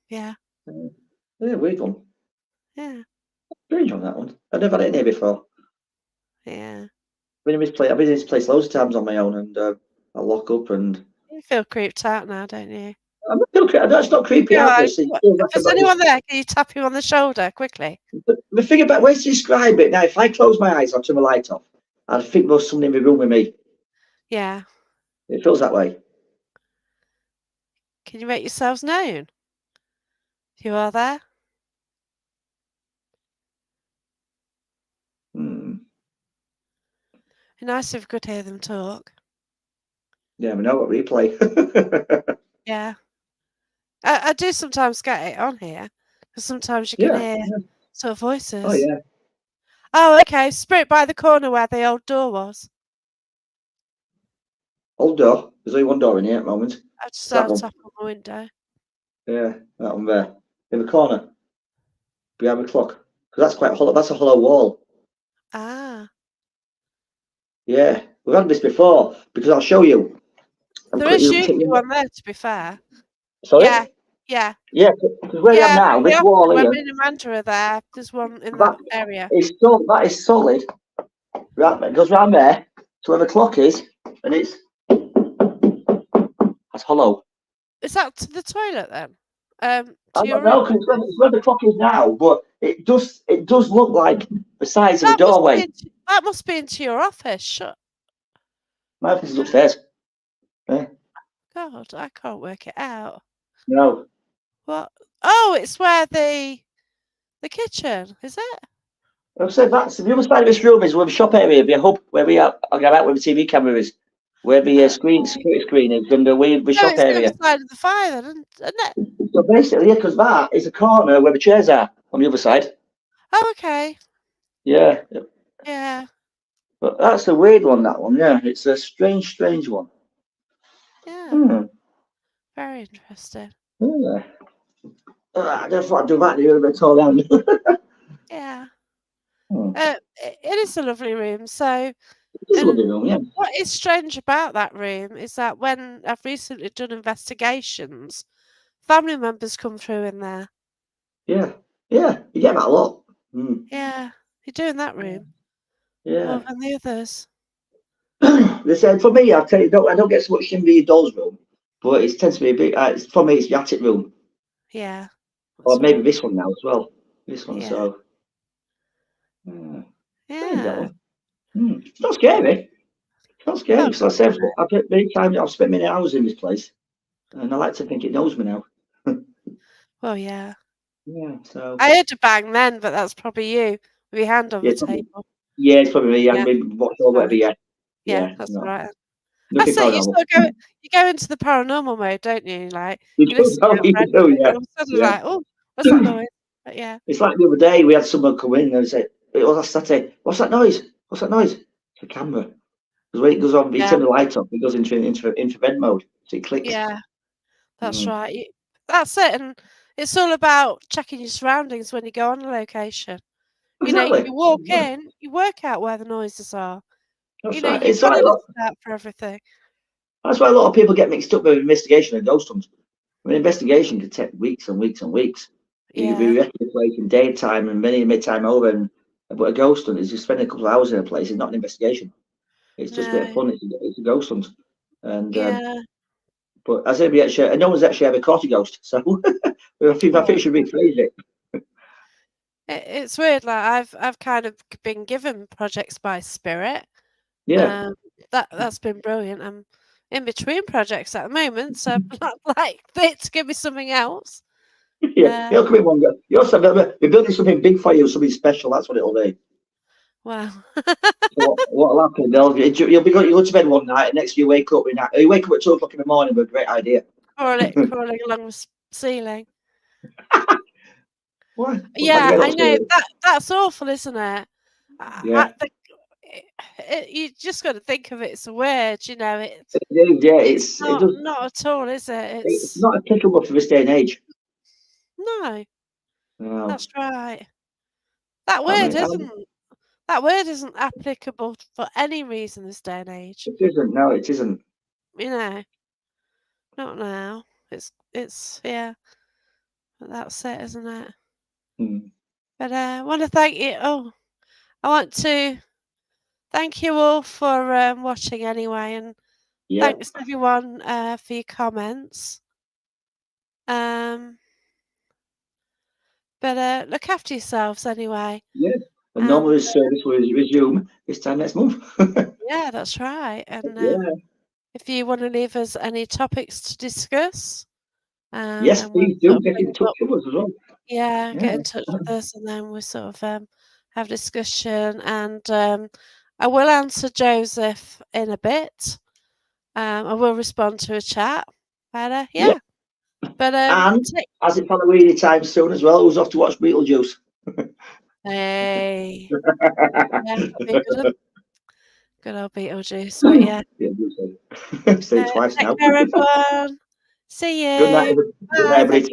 yeah, Yeah, weird one. yeah, Strange on that one. I've never had it in here before. yeah. I've been in this place loads of times on my own, and I lock up and You feel creeped out now, don't you? I'm not still, that's not creepy Yeah. out Like, this. It what- feels if like there's anyone there, can you tap him on the shoulder quickly? the thing about ways to describe it now, if I close my eyes or turn my light off, I think there's someone in the room with me. Yeah. It feels that way. Can you make yourselves known? You are there. Hmm. It'd be nice if we could hear them talk. Yeah, we know what replay. Yeah. I do sometimes get it on here because sometimes you can Yeah, hear yeah. sort of Oh voices. yeah. Oh, okay. Spirit by the corner where the old door was. Old door. There's only one door in here at the moment. I just It's that had a one. tap on the window. Yeah, that one there. In the corner, behind the clock. Because that's quite hollow. That's a hollow wall. Ah, Yeah. We've had this before because I'll show you. there is usually one there, to be fair. Sorry? Yeah, yeah, Yeah, because where I am yeah. now, Very this often wall when here, me and Amanda are there, there's one in that that area. that is solid. Right, it goes round there to where the clock is, and that's hollow. Is that to the toilet then? I To your don't room? know because it's where the clock is now, but it does look like the size of a That must be doorway. that must be into your office. Shut. My office is upstairs. Yeah. God, I can't work it out. No, What? Oh, it's where the kitchen is it? I've said that's the other side of this room is where the shop area, the hub where we are. I'll get out where the TV camera is, where the Okay. security screen is, and the So shop it's the other area. side of the fire then, isn't it? So basically, yeah, because that is a corner where the chairs are on the other side. Oh, okay. Yeah, Yeah, but that's a weird one. That one, yeah, it's a strange one. yeah. Hmm. Very interesting. Yeah. I just thought I'd do that. You're a bit tall down. Yeah. Hmm. It is a lovely room. So, It's a and lovely room, yeah. what is strange about that room is that when I've recently done investigations, family members come through in there. Yeah, yeah, you get that a lot. Hmm. Yeah, you do in that room more Yeah. than the others. They said for me, I'll tell you, I don't get so much in the doll's room, but it tends to be a bit. For me, it's the attic room, Yeah, or that's maybe right. this one now as well. This one, Yeah, so strange that yeah. one. It's not scary. It's not scary. Oh Because like I God, said, I've many times I've spent many hours in this place, and I like to think it knows me now. well, yeah. Yeah. So I heard a bang then, but that's probably you with your hand on yeah, the probably, table. yeah, it's probably me. I Yeah, haven't watched that's or whatever fine. yet. Yeah, Yeah, that's all no, right. nothing That's it. paranormal. You go into the paranormal mode, don't you? Like You you do listen know, out you for do, anything, yeah, all of a sudden, yeah. like, oh, what's that noise? But yeah, It's like the other day we had someone come in and they said, it was a Saturday, what's that noise? What's that noise? It's a camera. Because when it goes on, you yeah, turn the light off, it goes into infrared mode. So it clicks. yeah. That's Mm. right. That's it, and it's all about checking your surroundings when you go on a location. Exactly. You walk Yeah, in, you work out where the noises are. that's right. You've got to listen out for everything. That's why a lot of people get mixed up with investigation and ghost hunts. I mean, investigation can take weeks and weeks and weeks. You could be Yeah, wrecking the place in daytime and many midtime over, but a ghost hunt is just spending a couple of hours in a place. It's not an investigation. It's just a bit of no, fun. It's a ghost hunt, and yeah. but as everybody actually, and no one's actually ever caught a ghost. So I think Oh, we should rephrase it. it's weird. Like I've kind of been given projects by spirit. Yeah, Um, that's been brilliant. I'm in between projects at the moment, so I'd like it to give me something else. yeah. Uh, It'll come in one go. You're we're building something big for you, something special. That's what it'll be. wow. So what'll happen? You'll go to bed one night, and next you wake up. You wake up at 2 o'clock in the morning with a great idea. Crawling along the ceiling. Why? What's that Yeah, your head I know upstairs? that's awful, isn't it? Yeah, You just got to think of it as a word, it is. Yeah, It's it does. not at all, is it? It's It's not applicable for this day and age. no, No, that's right. That I word mean, isn't that word isn't applicable for any reason this day and age. it isn't. No, it isn't. You know, not now. It's yeah, that's it, isn't it? Hmm. But I want to thank you. Oh, I want to thank you all for watching anyway, and Yeah, thanks everyone for your comments. Um, but look after yourselves anyway. yeah. And And normally this service will resume this time next month. yeah, that's right. And Yeah. if you want to leave us any topics to discuss, Yes, then we'll please sort do of get bring in them touch up. with us as well. Yeah, Yeah, get in that's touch with fine. us, and then we'll sort of have discussion. And I will answer Joseph in a bit. I will respond to a chat. But Yeah. yeah, but And as it's Halloween time soon as well, who's off to watch Beetlejuice? hey, yeah, that'd be good. Good old Beetlejuice. But yeah, Yeah, you said it. Say it twice take now. care, everyone. See Good night, you. good night, Bye. everybody.